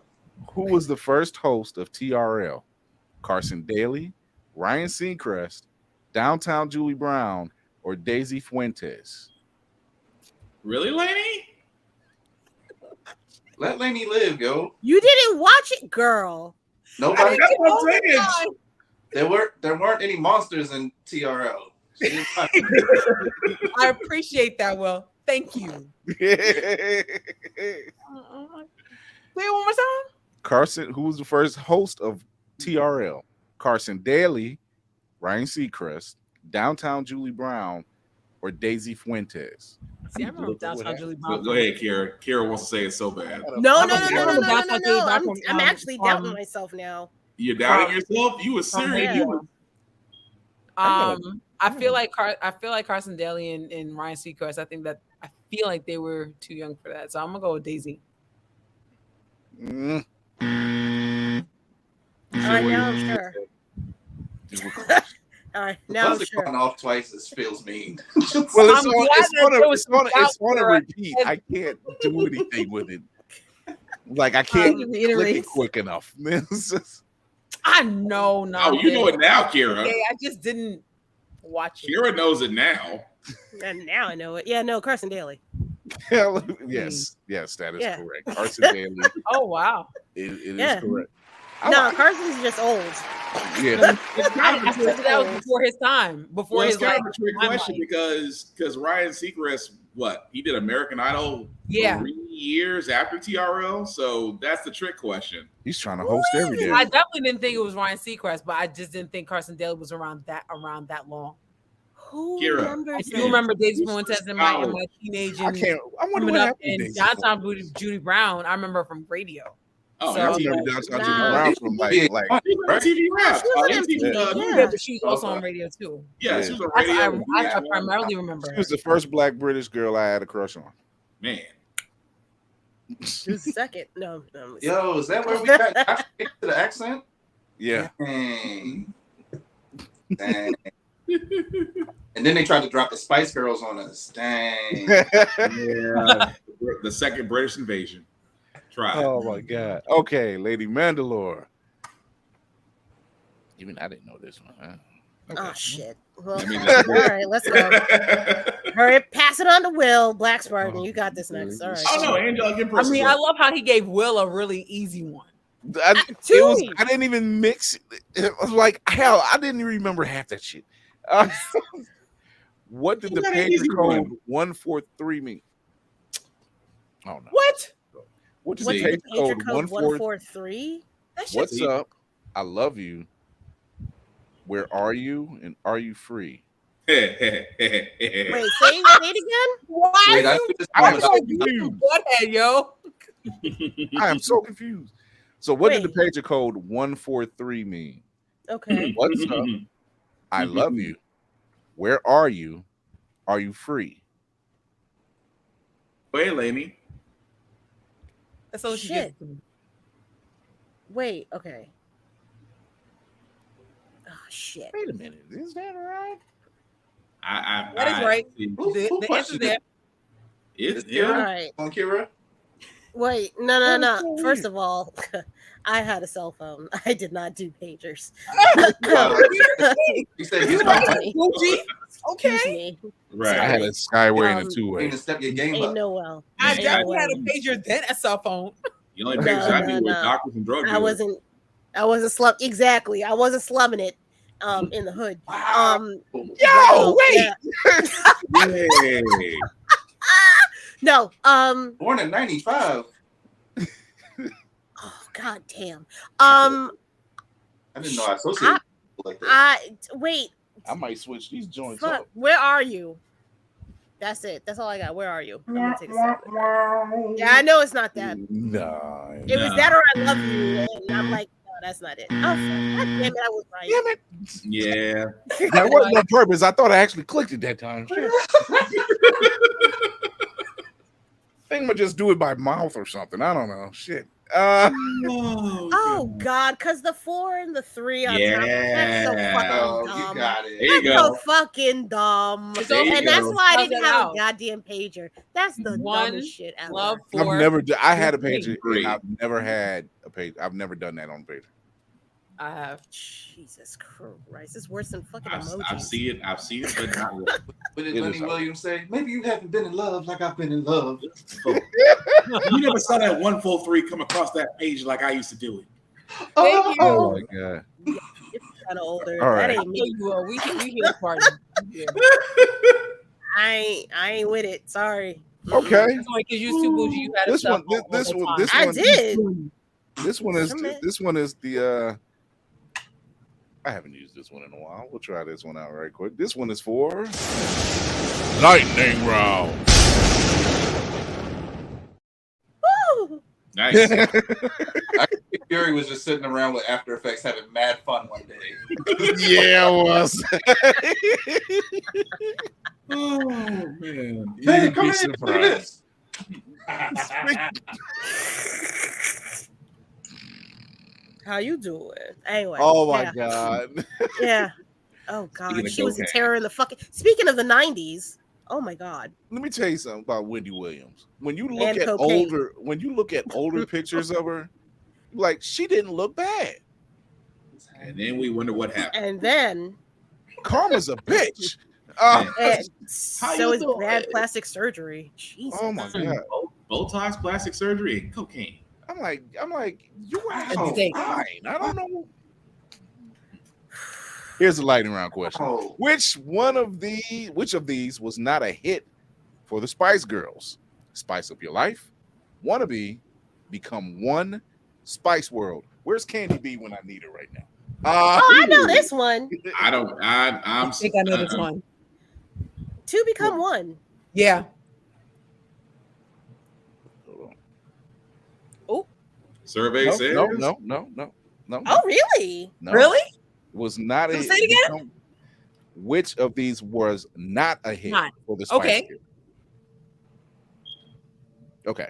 Who was the first host of TRL? Carson Daly, Ryan Seacrest, Downtown Julie Brown, or Daisy Fuentes? Really, Laney? Let Laney live, yo. You didn't watch it, girl. Nobody. That's what I'm saying. There weren't any monsters in TRL. I appreciate that, Will. Thank you. Say it one more time. Carson, who was the first host of TRL? Carson Daly, Ryan Seacrest, Downtown Julie Brown, or Daisy Fuentes? See, I remember Downtown Julie Brown. Go ahead, Kira. Kira wants to say it so bad. No. I'm actually doubting myself now. You're doubting yourself? You were serious. Yeah. I feel like Carson Daly and Ryan Seacrest. I feel like they were too young for that, so I'm gonna go with Daisy. All right, now I'm sure. All right, now I'm sure. Going off twice. This feels mean. Well, it's on a repeat. I can't do anything with it. Like I can't click it quick enough. I know, Oh, you know it now, Kira. Yeah, I just didn't watch it. Kira knows it now. And now I know it. Yeah, no, Carson Daly. Yes, that is correct. Carson Daly. Oh wow, it is correct. No, Carson's just old. Yeah, I said that was before his time. Before his kind of a trick question because Ryan Seacrest, he did American Idol 3 years after TRL, so that's the trick question. He's trying to host every day. I definitely didn't think it was Ryan Seacrest, but I just didn't think Carson Daly was around that long. Who Kira, remembers? I do remember Daisy Fuentes in my teenage and I wonder what happened to Daisy Downtown Judy Brown. I remember from radio. Oh, I remember Downtown Julie Brown from like TV rap. She was also on radio too. Yeah, she was on radio. I primarily remember. She was the first Black British girl I had a crush on. Man. Second. No. Yo, is that where we got to the accent? Yeah. Dang. And then they tried to drop the Spice Girls on us. Dang. Yeah. The second British invasion. Try. Oh my God. Okay, Lady Mandalore. Even I didn't know this one. Huh? Okay. Oh shit. Well, all right, let's go. Hurry, pass it on to Will. Black Spartan, you got this next. All right. Oh no, Angela, I mean, I love how he gave Will a really easy one. I didn't even mix it. Was like hell. I didn't even remember half that shit. What did the pager code 143 mean? Oh no. What? What does What the did pager the code pager code 143? What's up? I love you. Where are you? And are you free? Wait, say it again? Why? I'm so confused. Butthead, yo. I am so confused. So, what did the pager code 143 mean? Okay. What's up? I love you. Where are you? Are you free? Wait, Lainey. That's all she Shit. gets. Wait, okay. Oh shit. Wait a minute. Is that right? That is right. Who The answer's questioned there. it? It's Kira? All right. On Kira? Wait, no. First of all, I had a cell phone. I did not do pagers. You said Excuse me. Right. I had a Skyway and a you two-way. need to step your game Ain't up. no well. I Ain't definitely no had a well. pager then a cell phone. The only pictures I do with doctors and drug dealers. I wasn't exactly. I wasn't slumming it in the hood. Yo, wait. Yay. No. Born in 95. Oh god damn. I didn't know I associated people like that. Wait. I might switch these joints Fuck, up. where are you? That's it. That's all I got. Where are you? I'm gonna take a sip. Yeah, I know it's not that. Nah. It was that or I love you, and I'm like, no, that's not it. Oh, fuck. God damn it, I was right. Damn it. Yeah. That wasn't on purpose. I thought I actually clicked it that time. Shit. I think I'm gonna just do it by mouth or something. I don't know. Shit. Oh god, because the 4 and the 3 on top, that's so fucking dumb. You got it. There you That's go. so fucking dumb. There you And that's go. why I didn't Spells it have out. a goddamn pager. That's the dumbest shit ever. Love I've 4. never. I had a pager. Great. And I've never had a page. I've never done that on a pager. I have. Jesus Christ, it's worse than fucking I've emojis. seen it, but not really. What did It Lenny is Williams say? Maybe you haven't been in love like I've been in love. You never saw that 143 come across that page like I used to do it. Thank you. Oh my god. It's kind of older. All right. That ain't me. You are. We here party. Yeah. I ain't with it. Sorry. Okay. That's only because you too bougie. You had a This cell one. phone This all the one. time. This I one. did. This one is the. I haven't used this one in a while. We'll try this one out right quick. This one is for lightning round. Woo! Nice. I think Fury was just sitting around with After Effects having mad fun one day. Yeah, it was. Oh man. Hey, You'd come be in, surprised. How you doing? Anyway. Oh my yeah. god. Yeah. Oh god. Speaking of She was a cocaine. terror in the fucking. Speaking of the 90s. Oh my god. Let me tell you something about Wendy Williams. When you look And at cocaine. older pictures of her, like she didn't look bad. And then we wonder what happened. And then. Karma's a bitch. And How so you is doing? bad plastic surgery. Jesus. Oh my god. Botox, plastic surgery, and cocaine. I'm like, you are Wow. fine. I don't know. Here's a lightning round question. Oh. Which of these was not a hit for the Spice Girls? Spice Up Your Life, Wannabe, Become One, Spice World. Where's Candy B when I need her right now? Oh, I know this one. I think I know this one. Two become one. Yeah. Oh. Survey says No. Oh, really? No. Really? Was not a So say it again? Which of these was not a hit Not. for the Spice Okay. Girls? Okay.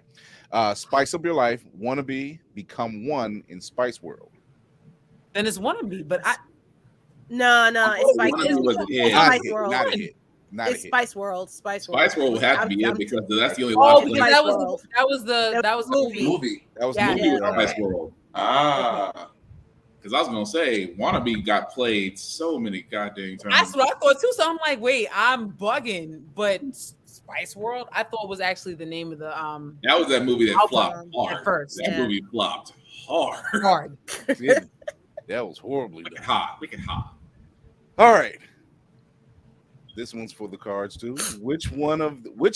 Spice Up Your Life, Wannabe, Become One in Spice World. Then it's Wannabe, but I. No, it's Spice. Wannabe was a hit. Not a Spice hit. World. Not a hit. Not a It's hit. Spice World. Spice World. Spice World would have to be it because that's the only Oh, live because play. that was the movie. Movie. That was Yeah. the Movie movie. was Right. Spice World. Ah. Because I was gonna say Wannabe got played so many goddamn times. That's what I thought too. So I'm like, wait, I'm bugging. But Spice World, I thought was actually the name of the That was that movie that Alpha flopped hard. at first. That Yeah. movie flopped hard. hard. Yeah. That was horribly Wicked done. hot. Wicked hot. All right. This one's for the cards too. Which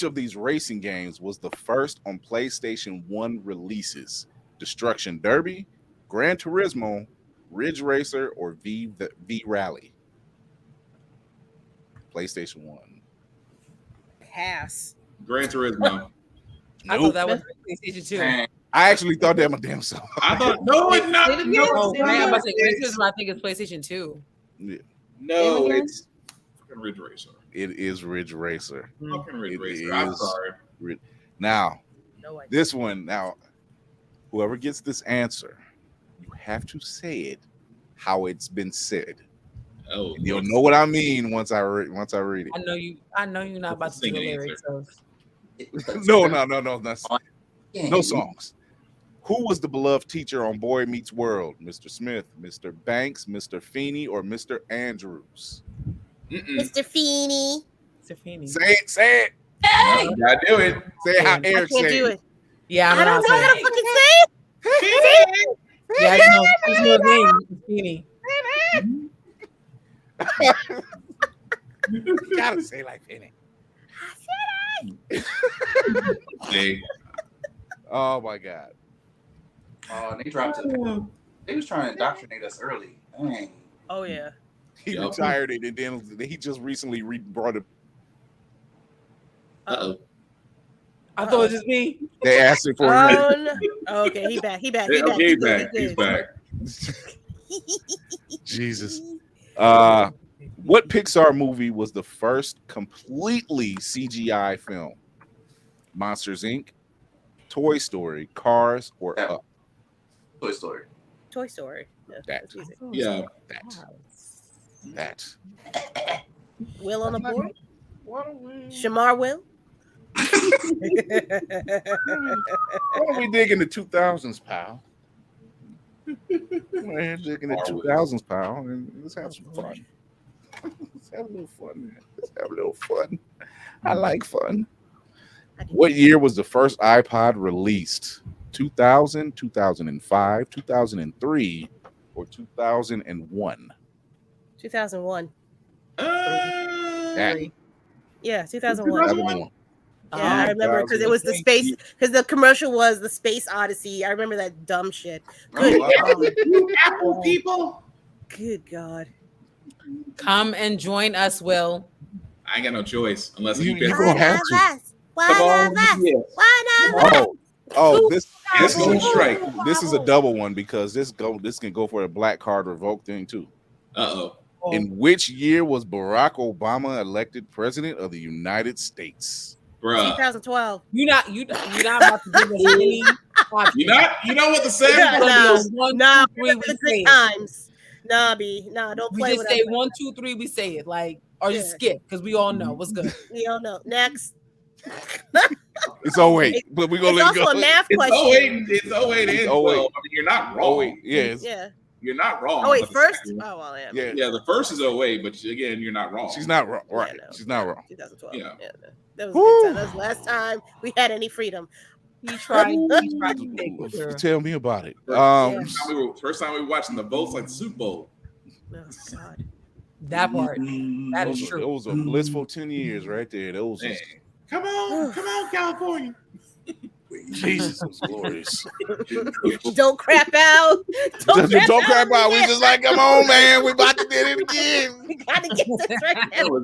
of these racing games was the first on PlayStation 1 releases? Destruction Derby, Gran Turismo, Ridge Racer, or V Rally? PlayStation 1. Pass. Gran Turismo. I thought that was PlayStation 2. Man. I actually thought that my damn self. I thought no, it's not. Say it again. No, Oh, Say it man, I'm again. about to say Gran Turismo, I think it's PlayStation 2. no, again? it's fucking Ridge Racer. It is Ridge Racer. Fucking Ridge It Racer. I'm is. sorry. Now, No idea. this one. Now, whoever gets this answer, you have to say it how it's been said. Oh, You'll know what I mean once I read it. I know you. I know you're not about to do the lyrics of. No. No songs. Who was the beloved teacher on Boy Meets World? Mr. Smith, Mr. Banks, Mr. Feeney, or Mr. Andrews? Mr. Feeney. Mr. Feeney. Say it. Say it. You gotta do it. Say it how I Eric can't said do it. Yeah, I don't know how to fucking say it. Yeah, I know. His name, Mr. Feeney. You gotta say like Feeney. Hey. Oh my God. Oh, they dropped it. They was trying to indoctrinate us early. Dang. Oh yeah. He retired it, and then he just recently brought it. Uh-oh. I thought it was just me. They asked him for it. Oh, okay, he back. He back. Yeah, He okay, back. he's back. Jesus. What Pixar movie was the first completely CGI film? Monsters Inc., Toy Story, Cars, or Up? Toy Story. Toy Story. Yeah, That. that's easy. Yeah. That. Will on the board. Shamar Will. Why don't we dig in the 2000s, pal? We're digging in the 2000s, pal, and let's have some fun. Let's have a little fun, man. Let's have a little fun. I like fun. What year was the first iPod released? 2000, 2005, 2003, or 2001? 2001. That. Yeah, 2001. 2001. Yeah, I remember because it was the space. Because the commercial was the Space Odyssey. I remember that dumb shit. Good God. Apple people. Good God. Come and join us, Will. I ain't got no choice unless You you gonna have to. This is strike. This is a double one because this can go for a black card revoke thing too. Uh-oh. In which year was Barack Obama elected president of the United States? Bruh. 2012. You're not about to give us any. You know what to say? Nah, the good times. Nah, B. Nah, don't We play just with say us. 1, 2, 3. We say it like, or just skip because we all know what's good. We all know. Next. It's 08, but we're gonna It's let it go. also a math It's question. 08. It's 08 and 12. I mean, you're not wrong. 08, yeah. Yeah. You're not wrong. Oh wait, but the first. second- Oh well, yeah. Yeah. the first is 08, but again, you're not wrong. She's not wrong. Right. Yeah, no. She's not wrong. 2012. Yeah. That was a good time. That was the last time we had any freedom. He tried to make it through. Tell me about it. First time we were watching the votes like the Super Bowl. Oh God. That part. That is It true. was a blissful 10 years right there. That was just, Come on, California. Jesus, it was glorious. Don't crap out. Don't crap out. We just like, come on, man. We about to get it again. We gotta get this right now.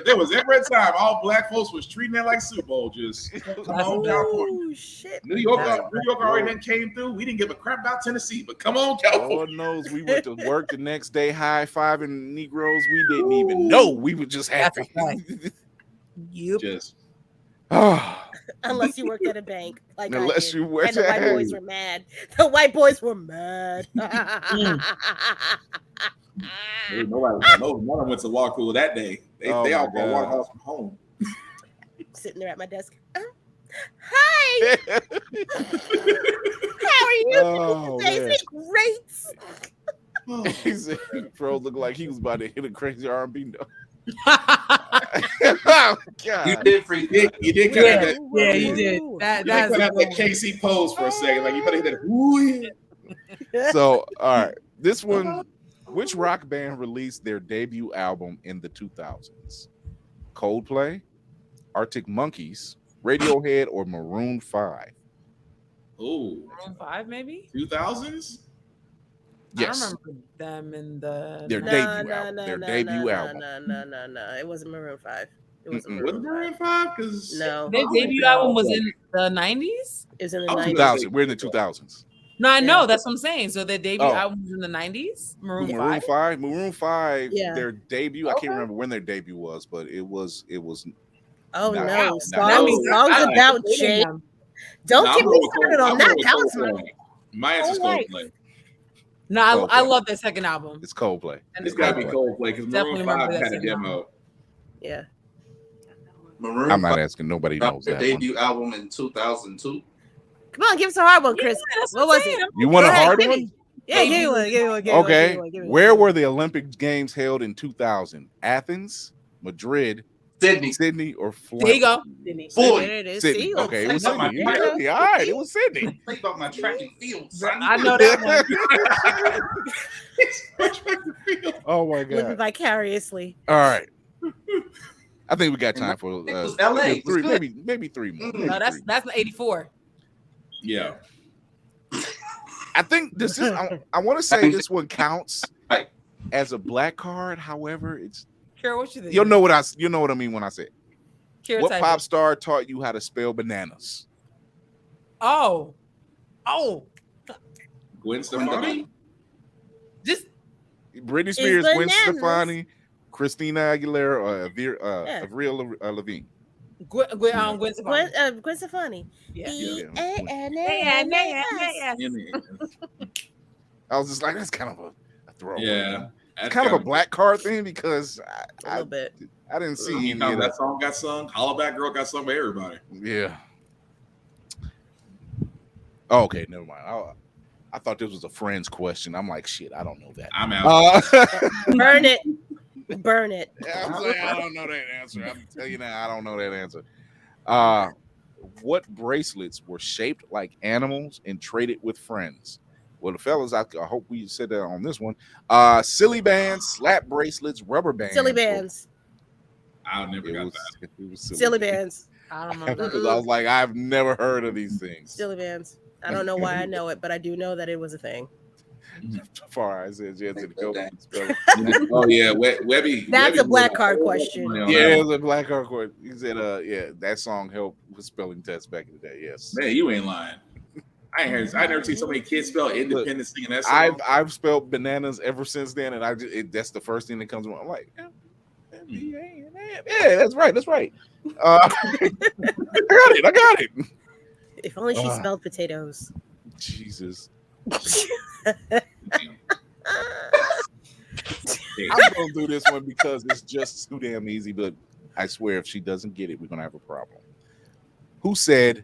There was every time all black folks was treating that like Super Bowl. Just come on, California. Oh shit. New York already then came through. We didn't give a crap about Tennessee, but come on, California. Lord knows we went to work the next day high-fiving Negroes we didn't even know. We were just happy. Yep. Just Unless you worked at a bank, like Unless I did. you worked and the at white boys were mad. The white boys were mad. no one went to law school that day. They all got walk off from home. Sitting there at my desk. Hi. How are you? Oh, man. Great. He said, Fro looked like he was about to hit a crazy R&B note. Oh, God. You did freak. You did kind of that. Yeah, you did. That's that KC pose for a second. Like you better hit that. Ooh, yeah. So, all right, this one. Which rock band released their debut album in the 2000s? Coldplay, Arctic Monkeys, Radiohead, or Maroon 5? Oh, Maroon 5 maybe? 2000s? Yes. I remember them in the Their debut album. No. It wasn't Maroon 5. It wasn't Was it Maroon 5? Because no. Their debut album was in the 90s? It was in the 90s. 90s. 2000. We're in the 2000s. No, I know. That's what I'm saying. So their debut album was in the 90s? Maroon 5? Maroon 5, Yeah. their debut, I can't remember when their debut was, but it was Oh No, no, no, songs about Jake. Don't get me started on that. That was my My answer's Coldplay. No, I love that second album. It's Coldplay. It's gotta be Coldplay because Maroon 5 had a demo. Yeah. Maroon I'm not 5 asking. Nobody dropped knows their that debut album in 2002. Come on, give us a hard one, Chris. What was it? You want a hard give one? me. Yeah, give me one. Give me one. Give me Okay. one. Give me one. Where were the Olympic Games held in 2000? Athens, Madrid, Sydney, or Florence? There you go. There it is. Sydney. See, Okay, it was look, Sydney. Yeah, all right, it was Sydney. Think about my track and field, son. I know that one. Oh my living god. vicariously. All right. I think we got time for It was LA. It was three, good. maybe three more. No, that's 84. Yeah. I think this is. I want to say this one counts as a black card. However, it's Kara, what you think? you'll know what I mean when I say it. Kara, What type pop it. star taught you how to spell bananas? Oh. Gwen Stefani. Just Britney Spears, Gwen bananas. Stefani, Christina Aguilera, or Avril Lavigne. Gwen Stefani. Gwen Stefani. Yeah. I was just like, that's kind of a throw. Yeah. It's kind of a black card thing because A little bit. I didn't see You any know, of that that. song got sung. Hollaback Girl got sung by everybody. Yeah. Oh, okay, never mind. I thought this was a friend's question. I'm like, shit, I don't know that. I'm out. Burn it. Burn it. I was like, I don't know that answer. I'm telling you now, I don't know that answer. What bracelets were shaped like animals and traded with friends? Well, the fellas, I hope we said that on this one. Silly bands, slap bracelets, rubber bands. Silly bands. I never got that. It was silly. Silly bands. I don't know. Because I was like, I've never heard of these things. Silly bands. I don't know why I know it, but I do know that it was a thing. Far I said, yeah, to go. Oh yeah, Webby. That's Webby a black was- card question. Yeah, it was a black card question. He said, yeah, that song helped with spelling tests back in the day. Yes. Man, you ain't lying. I never seen so many kids spell independent singing that song. I've spelled bananas ever since then, and that's the first thing that comes to mind. I'm like, yeah, that's right. I got it. If only she spelled potatoes. Jesus. I'm gonna do this one because it's just too damn easy, but I swear if she doesn't get it, we're gonna have a problem. Who said,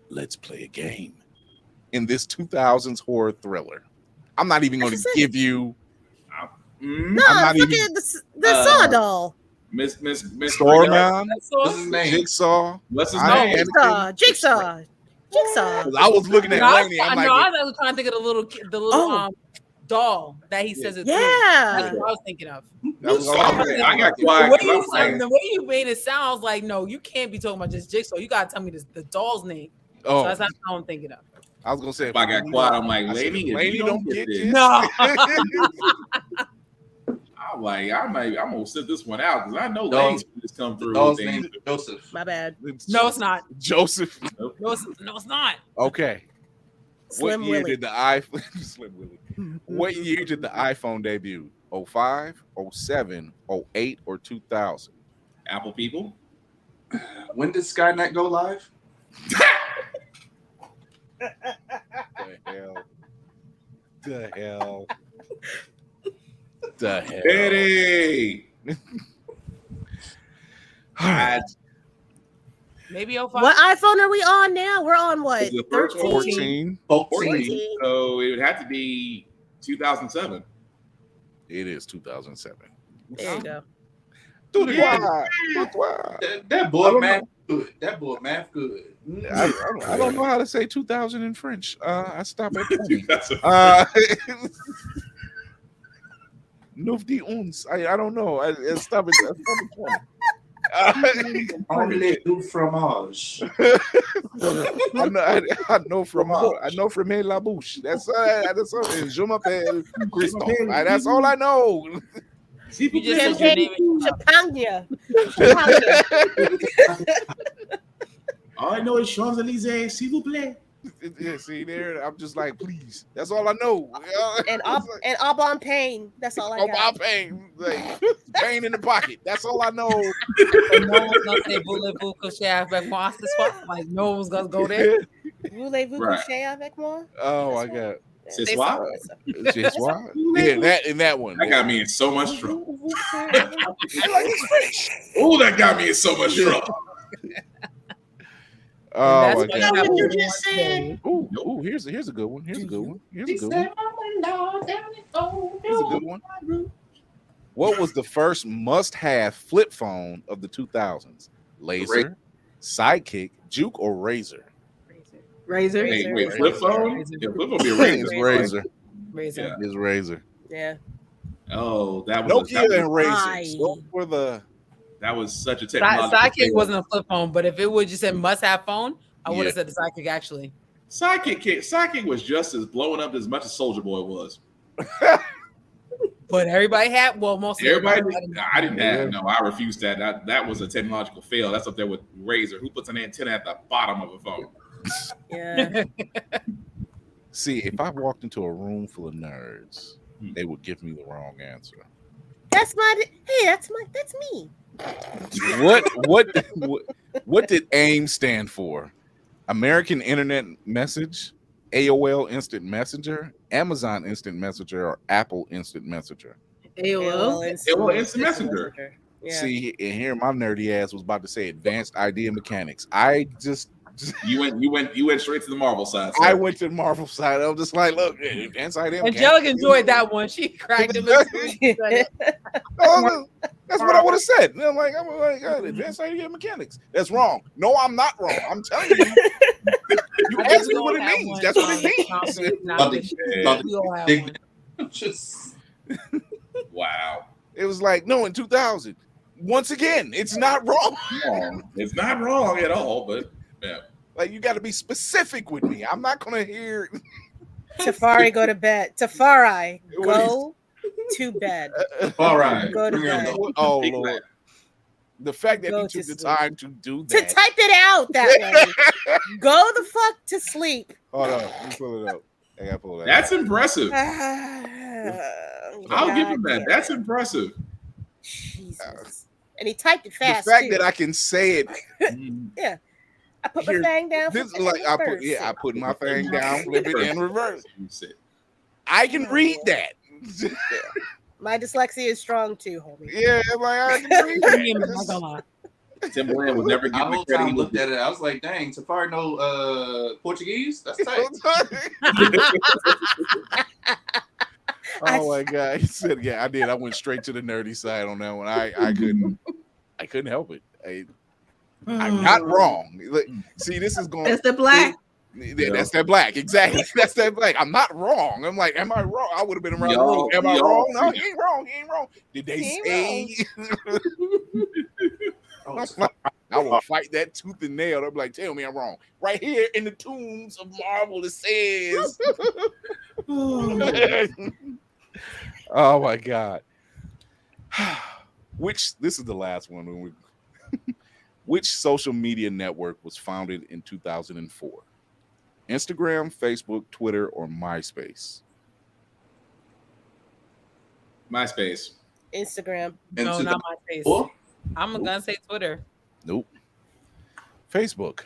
let's play a game in this 2000s horror thriller? I'm not even gonna give you No, I'm not look even- at the Saw doll. Miss Stormman, What's his name? Jigsaw. What's his I- name? Jigsaw. 'Cause I was looking at Laney. I'm like, I was trying to think of the little doll that he says it. Yeah. That's what I was thinking of. that was all I was saying. I got The quiet. way, 'cause you I'm said, like, the way you made it sound, I was like, no, you can't be talking about just Jigsaw. You gotta tell me the doll's name. Oh, So that's not how I'm thinking of. I was gonna say if I got quiet, I'm like, I said, lady, if Laney you don't get this, No. I'm like, I'm gonna sit this one out because I know Dog- Lane's gonna just come through. Dog's with name things. is Joseph. My bad. No, it's not. Joseph. No, it's not. Okay. Slim what year Willie. did the iPhone Slim Willie? What year did the iPhone debut? 05, 07, 08, or 2000? Apple people. When did Skynet go live? The hell? The hell? The hell? Betty. All right. Maybe 05. What iPhone are we on now? We're on what? Is it 13? 13? 14. So it would have to be 2007. It is 2007. There you go. That boy math good. That boy math good. I don't know how to say 2000 in French. I stop at 20. 91. I don't know. I stop at 20. Only do fromage. I know fromage. I know fromage la bouche. That's something. Je m'appelle Christophe. That's all I know. You just said your name. Champagne. All I know is Champs-Élysées, s'il vous plaît. See there, I'm just like, please. That's all I know. And Aubon Pain. That's all I got. Aubon Pain, like pain in the pocket. That's all I know. No one's gonna say voulez-vous coucher avec moi ce soir. Like no one's gonna go there. Voulez-vous coucher avec moi? Oh my god. C'est soir? C'est soir? Yeah, that one. That got me in so much trouble. Oh, that got me in so much trouble. Oh my god. What you just said. Ooh, here's a good one. Here's a good one. Here's a good one. What was the first must-have flip phone of the 2000s? Laser, Sidekick, Juke, or Razor? Razor. Wait, flip phone? Yeah, flip phone be a Razor. It's Razor. Yeah. Oh, that was Nokia and Razor. Those were the. That was such a technological. Sidekick wasn't a flip phone, but if it would just said must-have phone, I would have said the Sidekick actually. Sidekick was just as blowing up as much as Soldier Boy was. But everybody had most everybody. I didn't have. No, I refused that. That was a technological fail. That's up there with Razor. Who puts an antenna at the bottom of a phone? Yeah. See, if I walked into a room full of nerds, they would give me the wrong answer. That's me. What did AIM stand for? American Internet Message, AOL Instant Messenger, Amazon Instant Messenger, or Apple Instant Messenger? AOL Instant Messenger. Yeah. See, and here my nerdy ass was about to say Advanced Idea Mechanics. I just you went straight to the Marvel side. I went to the Marvel side. I was just like, look, Advanced Idea Mechanics. Angelica enjoyed that one. She cracked him. That's what I would have said. I'm like, Advanced Idea Mechanics. That's wrong. No, I'm not wrong. I'm telling you. You asked me what it means. That's what it means. Wow. It was like, no, in 2000. Once again, it's not wrong. It's not wrong at all, but yeah. Like, you got to be specific with me. I'm not going to hear. Tafari, go to bed. Tafari, go to bed. All right. Go to bed. Oh, Lord. The fact that he took the time to do that. To type it out that way. Go the fuck to sleep. Hold on. Let me pull it up. I got to pull it up. That's impressive. I'll give him that. God, That's impressive. Jesus. And he typed it fast. The fact too. that I can say it. Yeah. I put my thing down. This is like I put my thing down, flip it in reverse. I can read that. My dyslexia is strong too, homie. Yeah, like I can read that. Tim Bland would never I give me whole credit. time looked at it. I was like, "Dang, Tafari know Portuguese? That's tight." Oh my god! He said, "Yeah, I did. I went straight to the nerdy side on that one. I couldn't help it. I'm not wrong. See, this is going. That's the black. That's that black. Exactly. That's that black. I'm not wrong. I'm like, am I wrong? I would have been around the room. Am I wrong? No, he ain't wrong. He ain't wrong. Did they say? I will fight that tooth and nail. They'll be like, tell me I'm wrong. Right here in the tombs of Marvel, it says. Oh my god. This is the last one. Which social media network was founded in 2004? Instagram, Facebook, Twitter, or MySpace? MySpace. Instagram. No, not MySpace. Oh? I'm gonna say Twitter. Nope. Facebook.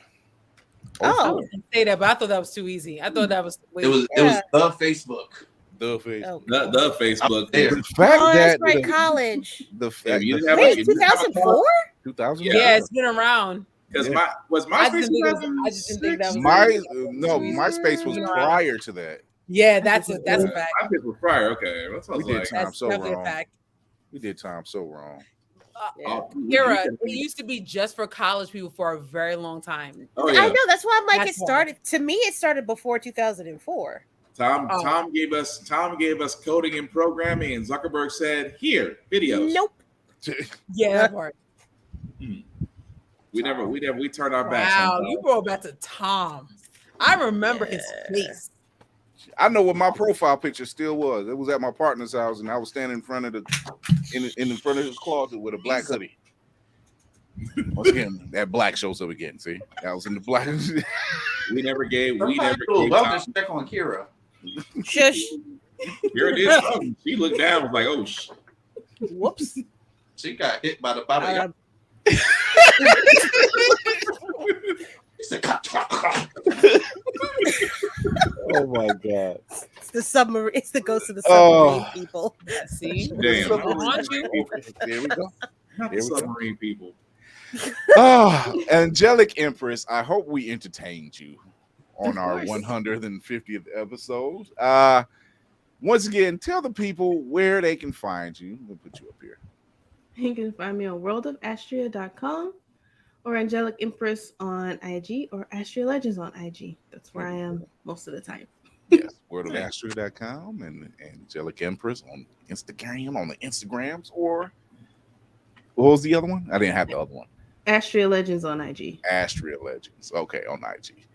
I was gonna say that, but I thought that was too easy. I thought that was. It was the Facebook. The Facebook. The Facebook. The fact that right, college. The fact. Wait, 2004? 2000. Yeah, it's been around. Because MySpace. I just didn't think that was MySpace was prior to that. Yeah, that's a fact. MySpace was prior. Okay, that's what I was we like. did time That's so definitely wrong. a fact. We did time so wrong. Kira, it used to be just for college people for a very long time. Oh, yeah. I know. That's why I'm like, That's it started. To me, it started before 2004. Tom gave us coding and programming, and Zuckerberg said, "Here, videos." Nope. Yeah, that part. We turned our backs. Wow, you brought back to Tom. I remember his face. I know what my profile picture still was. It was at my partner's house, and I was standing in front of in front of his closet with a black hoodie. Once again, that black shows up again. See, that was in the black. We never gave. Well, just check on Kira. Shush. Kira did something. She looked down, was like, "Oh, whoops." She got hit by the bottom. Oh my god! It's the submarine. It's the ghost of the submarine people. See, damn. There we go. Not the submarine people. Oh, Angelic Empress, I hope we entertained you on our 150th episode. Once again, tell the people where they can find you. We'll put you up here. You can find me on worldofastria.com or Angelic Empress on IG or Astria Legends on IG. That's where I am most of the time. Yes, worldofastria.com and Angelic Empress on Instagram, on the Instagrams, or what was the other one? I didn't have the other one. Astria Legends on IG. Astria Legends. Okay, on IG.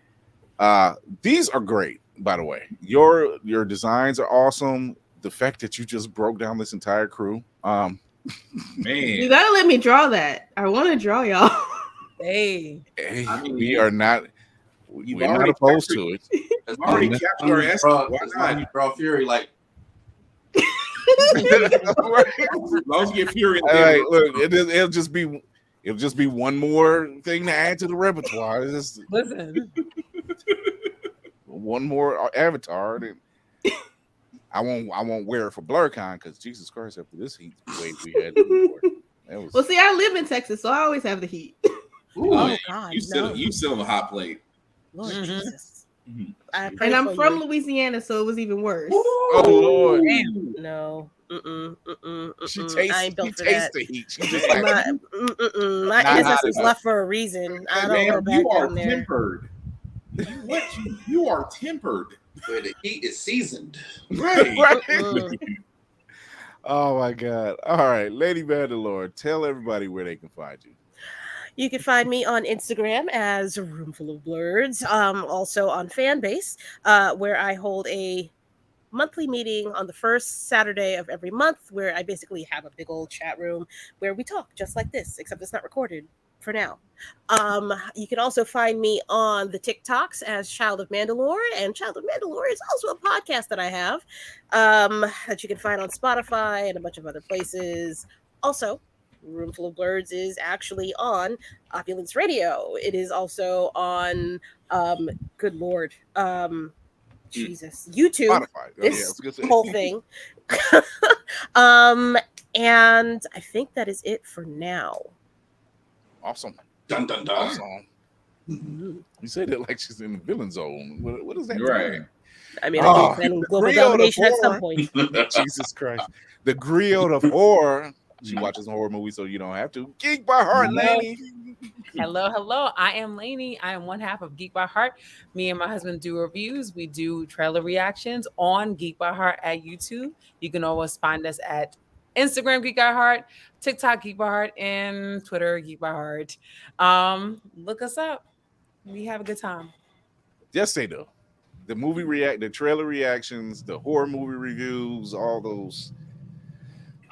These are great, by the way. Your designs are awesome. The fact that you just broke down this entire crew. Man, you gotta let me draw that. I want to draw y'all. Hey, I mean, we're not opposed to it. It's already captured our essence. Why not? You draw Fury like. As long as you get Fury. Right, look, it'll just be one more thing to add to the repertoire. It's just, listen, one more avatar. I won't wear it for BlurCon because Jesus Christ, after this heat wave we had before. Well, see, I live in Texas, so I always have the heat. Ooh, oh God, you still have a hot plate. Lord Jesus. Mm-hmm. And I'm from Louisiana, so it was even worse. Oh Lord, no. She I ain't built for tastes that. the heat. She just like my ancestors left for a reason. I don't go back down there. Tempered. What? You are tempered. Where the heat is seasoned. Right. Oh my God. All right, Lady Vandalore, tell everybody where they can find you. You can find me on Instagram as Roomful of Blurs. Also on Fanbase, where I hold a monthly meeting on the first Saturday of every month, where I basically have a big old chat room where we talk just like this, except it's not recorded for now. You can also find me on the TikToks as Child of Mandalore, and Child of Mandalore is also a podcast that I have that you can find on Spotify and a bunch of other places. Also, Roomful of Blurs is actually on Opulence Radio. It is also on good Lord, Jesus, YouTube. Spotify. This whole thing. And I think that is it for now. Awesome. Dun dun dun. Awesome. You said it like she's in the villain zone. What is that? Right. Mean? I mean, I think planning global domination at some point. Jesus Christ. The griot of horror. She watches horror movies, so you don't have to. Geek by Heart, Lainey. Hello. I am Lainey. I am one half of Geek by Heart. Me and my husband do reviews. We do trailer reactions on Geek by Heart at YouTube. You can always find us at Instagram Geek by Heart, TikTok Geek by Heart, and Twitter Geek by Heart. Look us up. We have a good time. Yes, they do. The trailer reactions, the horror movie reviews, all those.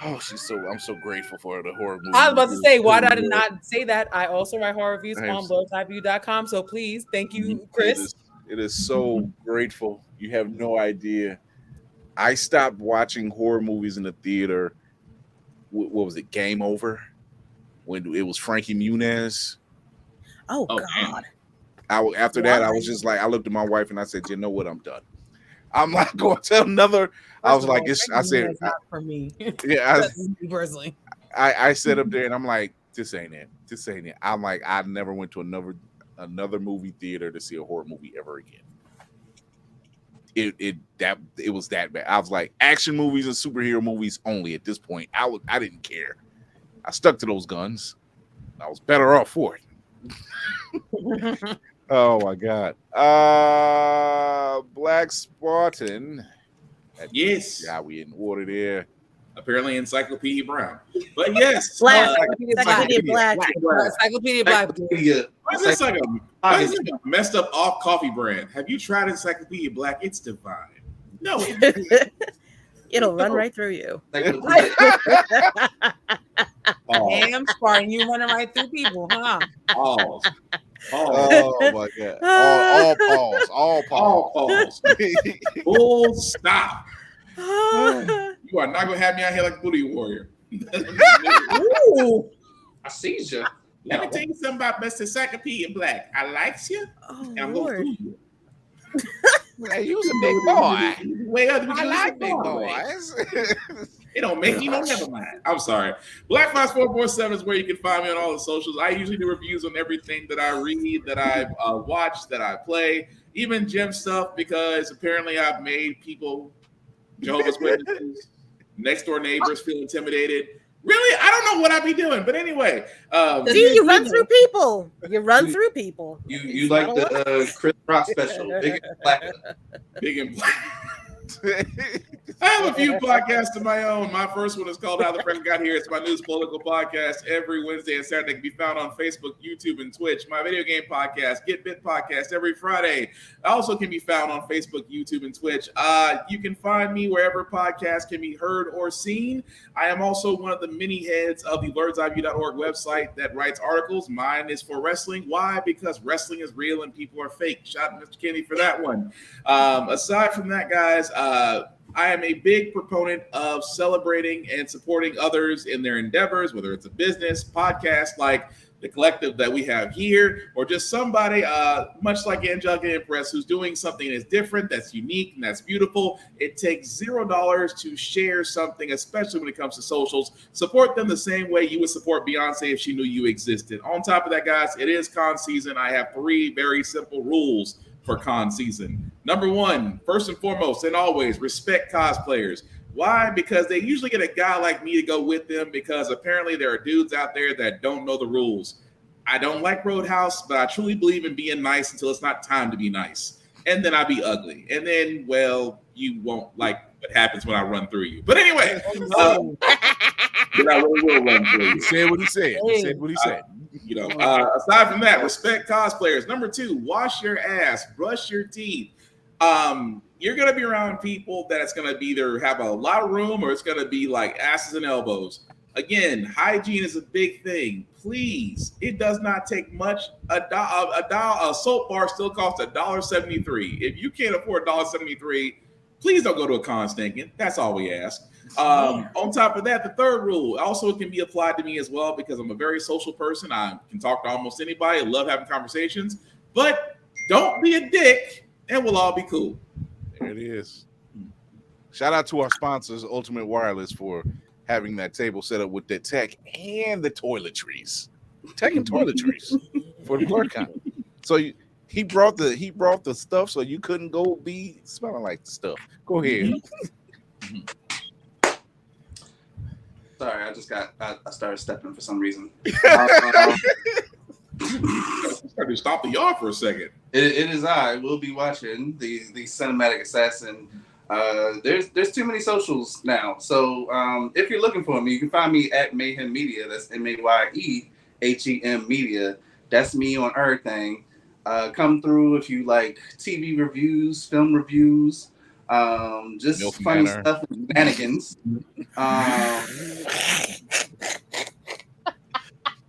Oh, I'm so grateful for the horror movie. I was about to say, why did I not say that? I also write horror reviews on blurtypeview.com. So please, thank you, Chris. It is so grateful. You have no idea. I stopped watching horror movies in the theater. What was it? Game Over? When it was Frankie Muniz. Oh God. After that, I was just like, I looked at my wife and I said, you know what? I'm done. I'm not going to tell another. I was like, I said, not for me. Yeah, personally. I sat up there and I'm like, this ain't it. This ain't it. I'm like, I never went to another movie theater to see a horror movie ever again. It was that bad. I was like, action movies and superhero movies only at this point. I didn't care. I stuck to those guns. I was better off for it. Oh my God. Black Spartan. Yes. Yeah, we in order there. Apparently Encyclopedia Brown. But yes. Encyclopedia Black. Encyclopedia Black. Why is this like a messed up off coffee brand? Have you tried Encyclopedia Black? It's divine. No. It'll run right through you. Am Spartan, you running right through people, huh? Pause. Oh my god! All pause. All pause. All pause. Full stop. You are not gonna have me out here like a booty warrior. Ooh, I see you. Let me tell you something about Mr. Encyclopedia Black. I likes you, and I'm gonna fool you. Hey, you's a big boy. Way up, I like big boys. It don't make me no never mind. I'm sorry. Black Fox 447 is where you can find me on all the socials. I usually do reviews on everything that I read, that I watch, that I play, even gym stuff, because apparently I've made people, Jehovah's Witnesses, next door neighbors feel intimidated. Really? I don't know what I be doing, but anyway. See, you run through people. You run through people. You like the Chris Rock special, Big and Black. Big and Black. I have a few podcasts of my own. My first one is called How the Friend Got Here. It's my news political podcast every Wednesday and Saturday. It can be found on Facebook, YouTube, and Twitch. My video game podcast, Get Bit podcast, every Friday. Also can be found on Facebook, YouTube, and Twitch. You can find me wherever podcasts can be heard or seen. I am also one of the many heads of the blurredeyeview.org website that writes articles. Mine is for wrestling. Why? Because wrestling is real and people are fake. Shout out to Mr. Kenny for that one. Aside from that, guys, I am a big proponent of celebrating and supporting others in their endeavors, whether it's a business, podcast like the collective that we have here, or just somebody much like Angelica Empress who's doing something that's different, that's unique, and that's beautiful. It takes $0 to share something, especially when it comes to socials. Support them the same way you would support Beyonce if she knew you existed. On top of that, guys, it is con season. I have 3 very simple rules for con season. Number 1, first and foremost, and always respect cosplayers. Why? Because they usually get a guy like me to go with them, because apparently there are dudes out there that don't know the rules. I don't like Roadhouse, but I truly believe in being nice until it's not time to be nice. And then I'll be ugly. And then, well, you won't like what happens when I run through you. But anyway, then I really will run through you. He said what he said. He said what he said. Aside from that, respect cosplayers. Number 2, wash your ass, brush your teeth. You're going to be around people that it's going to be either have a lot of room or it's going to be like asses and elbows. Again, hygiene is a big thing. Please, it does not take much. A soap bar still costs $1.73. If you can't afford $1.73, please don't go to a con stinking. That's all we ask. On top of that, the third rule also can be applied to me as well, because I'm a very social person. I can talk to almost anybody. I love having conversations, but don't be a dick and we'll all be cool. There it is. Shout out to our sponsors, Ultimate Wireless, for having that table set up with the tech and the toiletries. Tech and toiletries for the BlurCon. So he brought the stuff so you couldn't go be smelling like the stuff. Go ahead. Sorry, I started stepping for some reason. Stop the yard for a second. It is I. Will be watching the Cinematic Assassin. There's too many socials now. So if you're looking for me, you can find me at Mayhem Media. That's MAYEHEM Media. That's me on everything. Come through if you like TV reviews, film reviews, just Milk funny Manor. Stuff and shenanigans.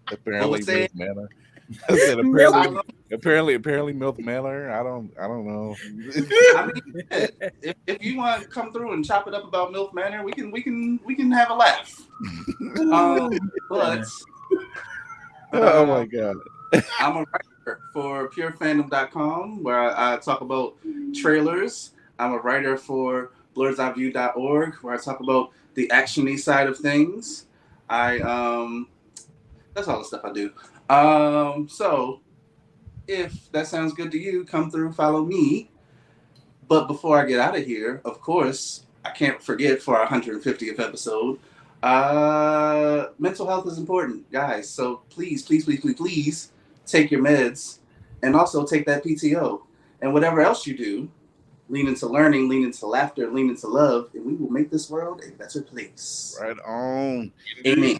Apparently, Milk Manor. Apparently, Milk Manor. I don't know. I mean, if you want to come through and chop it up about Milk Manor, we can have a laugh. But oh my god, I'm a writer for PureFandom.com, where I talk about trailers. I'm a writer for blurredeyeview.org, where I talk about the action-y side of things. That's all the stuff I do. So if that sounds good to you, come through, follow me. But before I get out of here, of course, I can't forget for our 150th episode, mental health is important, guys. So please take your meds and also take that PTO. And whatever else you do, lean into learning, lean into laughter, lean into love, and we will make this world a better place. Right on. Amen.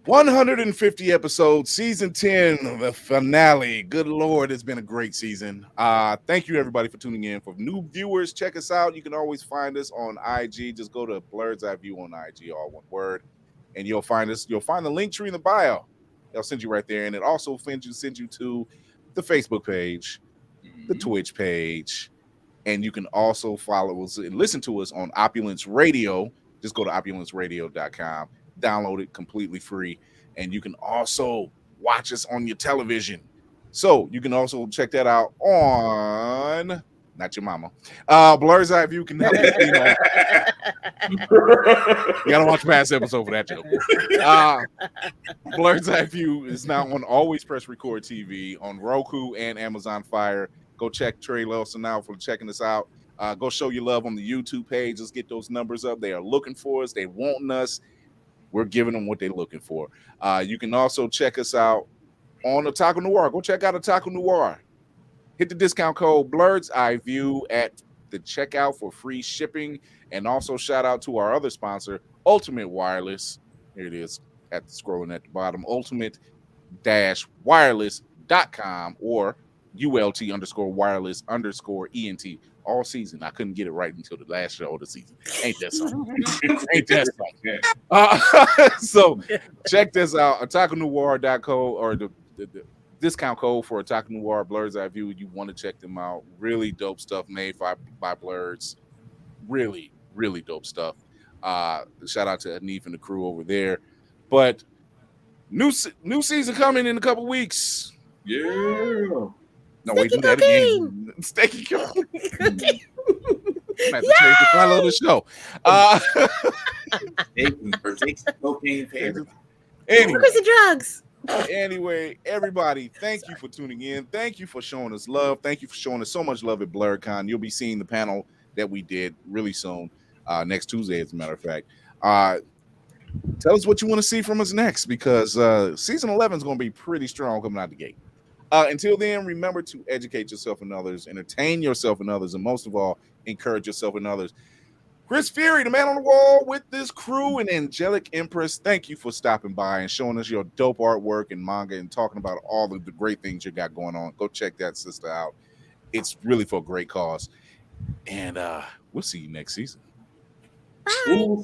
150 episodes, season 10, the finale. Good Lord, it's been a great season. Thank you, everybody, for tuning in. For new viewers, check us out. You can always find us on IG. Just go to Blurred's Eye View on IG, all one word. and you'll find us. You'll find the link tree in the bio. They'll send you right there, and it also send you to the Facebook page, the Twitch page, and you can also follow us and listen to us on Opulence Radio. Just go to opulenceradio.com, download it completely free, and you can also watch us on your television. So you can also check that out on, not your mama, Blur's Eye View can help you. You gotta watch past episode for that joke. Blur's Eye View is now on Always Press Record TV on Roku and Amazon Fire. Go check Trey Lawson out for checking us out. Go show your love on the YouTube page. Let's get those numbers up. They are looking for us. They wanting us. We're giving them what they're looking for. You can also check us out on Otaku Noir. Go check out Otaku Noir. Hit the discount code Blur's Eye View at the checkout for free shipping. And also shout out to our other sponsor, Ultimate Wireless. Here it is scrolling at the bottom, ultimate-wireless.com or ULT_wireless_ENT all season. I couldn't get it right until the last show of the season. Ain't that something? Ain't that something? So check this out, otakunoir.co or the discount code for Otaku Noir Blur's Eye View. You want to check them out. Really dope stuff made by Blurs. Really, really dope stuff. Shout out to Hanif and the crew over there. But new season coming in a couple weeks. Yeah. No, wait, do that again. Steaky cocaine. I'm have to change the title of the show. Takes cocaine. Anyway, drugs. Anyway, everybody, thank you for tuning in. Thank you for showing us love. Thank you for showing us so much love at BlurCon. You'll be seeing the panel that we did really soon, next Tuesday, as a matter of fact. Tell us what you want to see from us next, because season 11 is going to be pretty strong coming out the gate. Until then, remember to educate yourself and others, entertain yourself and others, and most of all, encourage yourself and others. Chris Fury, the man on the wall with this crew, and Angelic Empress, thank you for stopping by and showing us your dope artwork and manga and talking about all of the great things you got going on. Go check that sister out. It's really for a great cause. And we'll see you next season. Bye.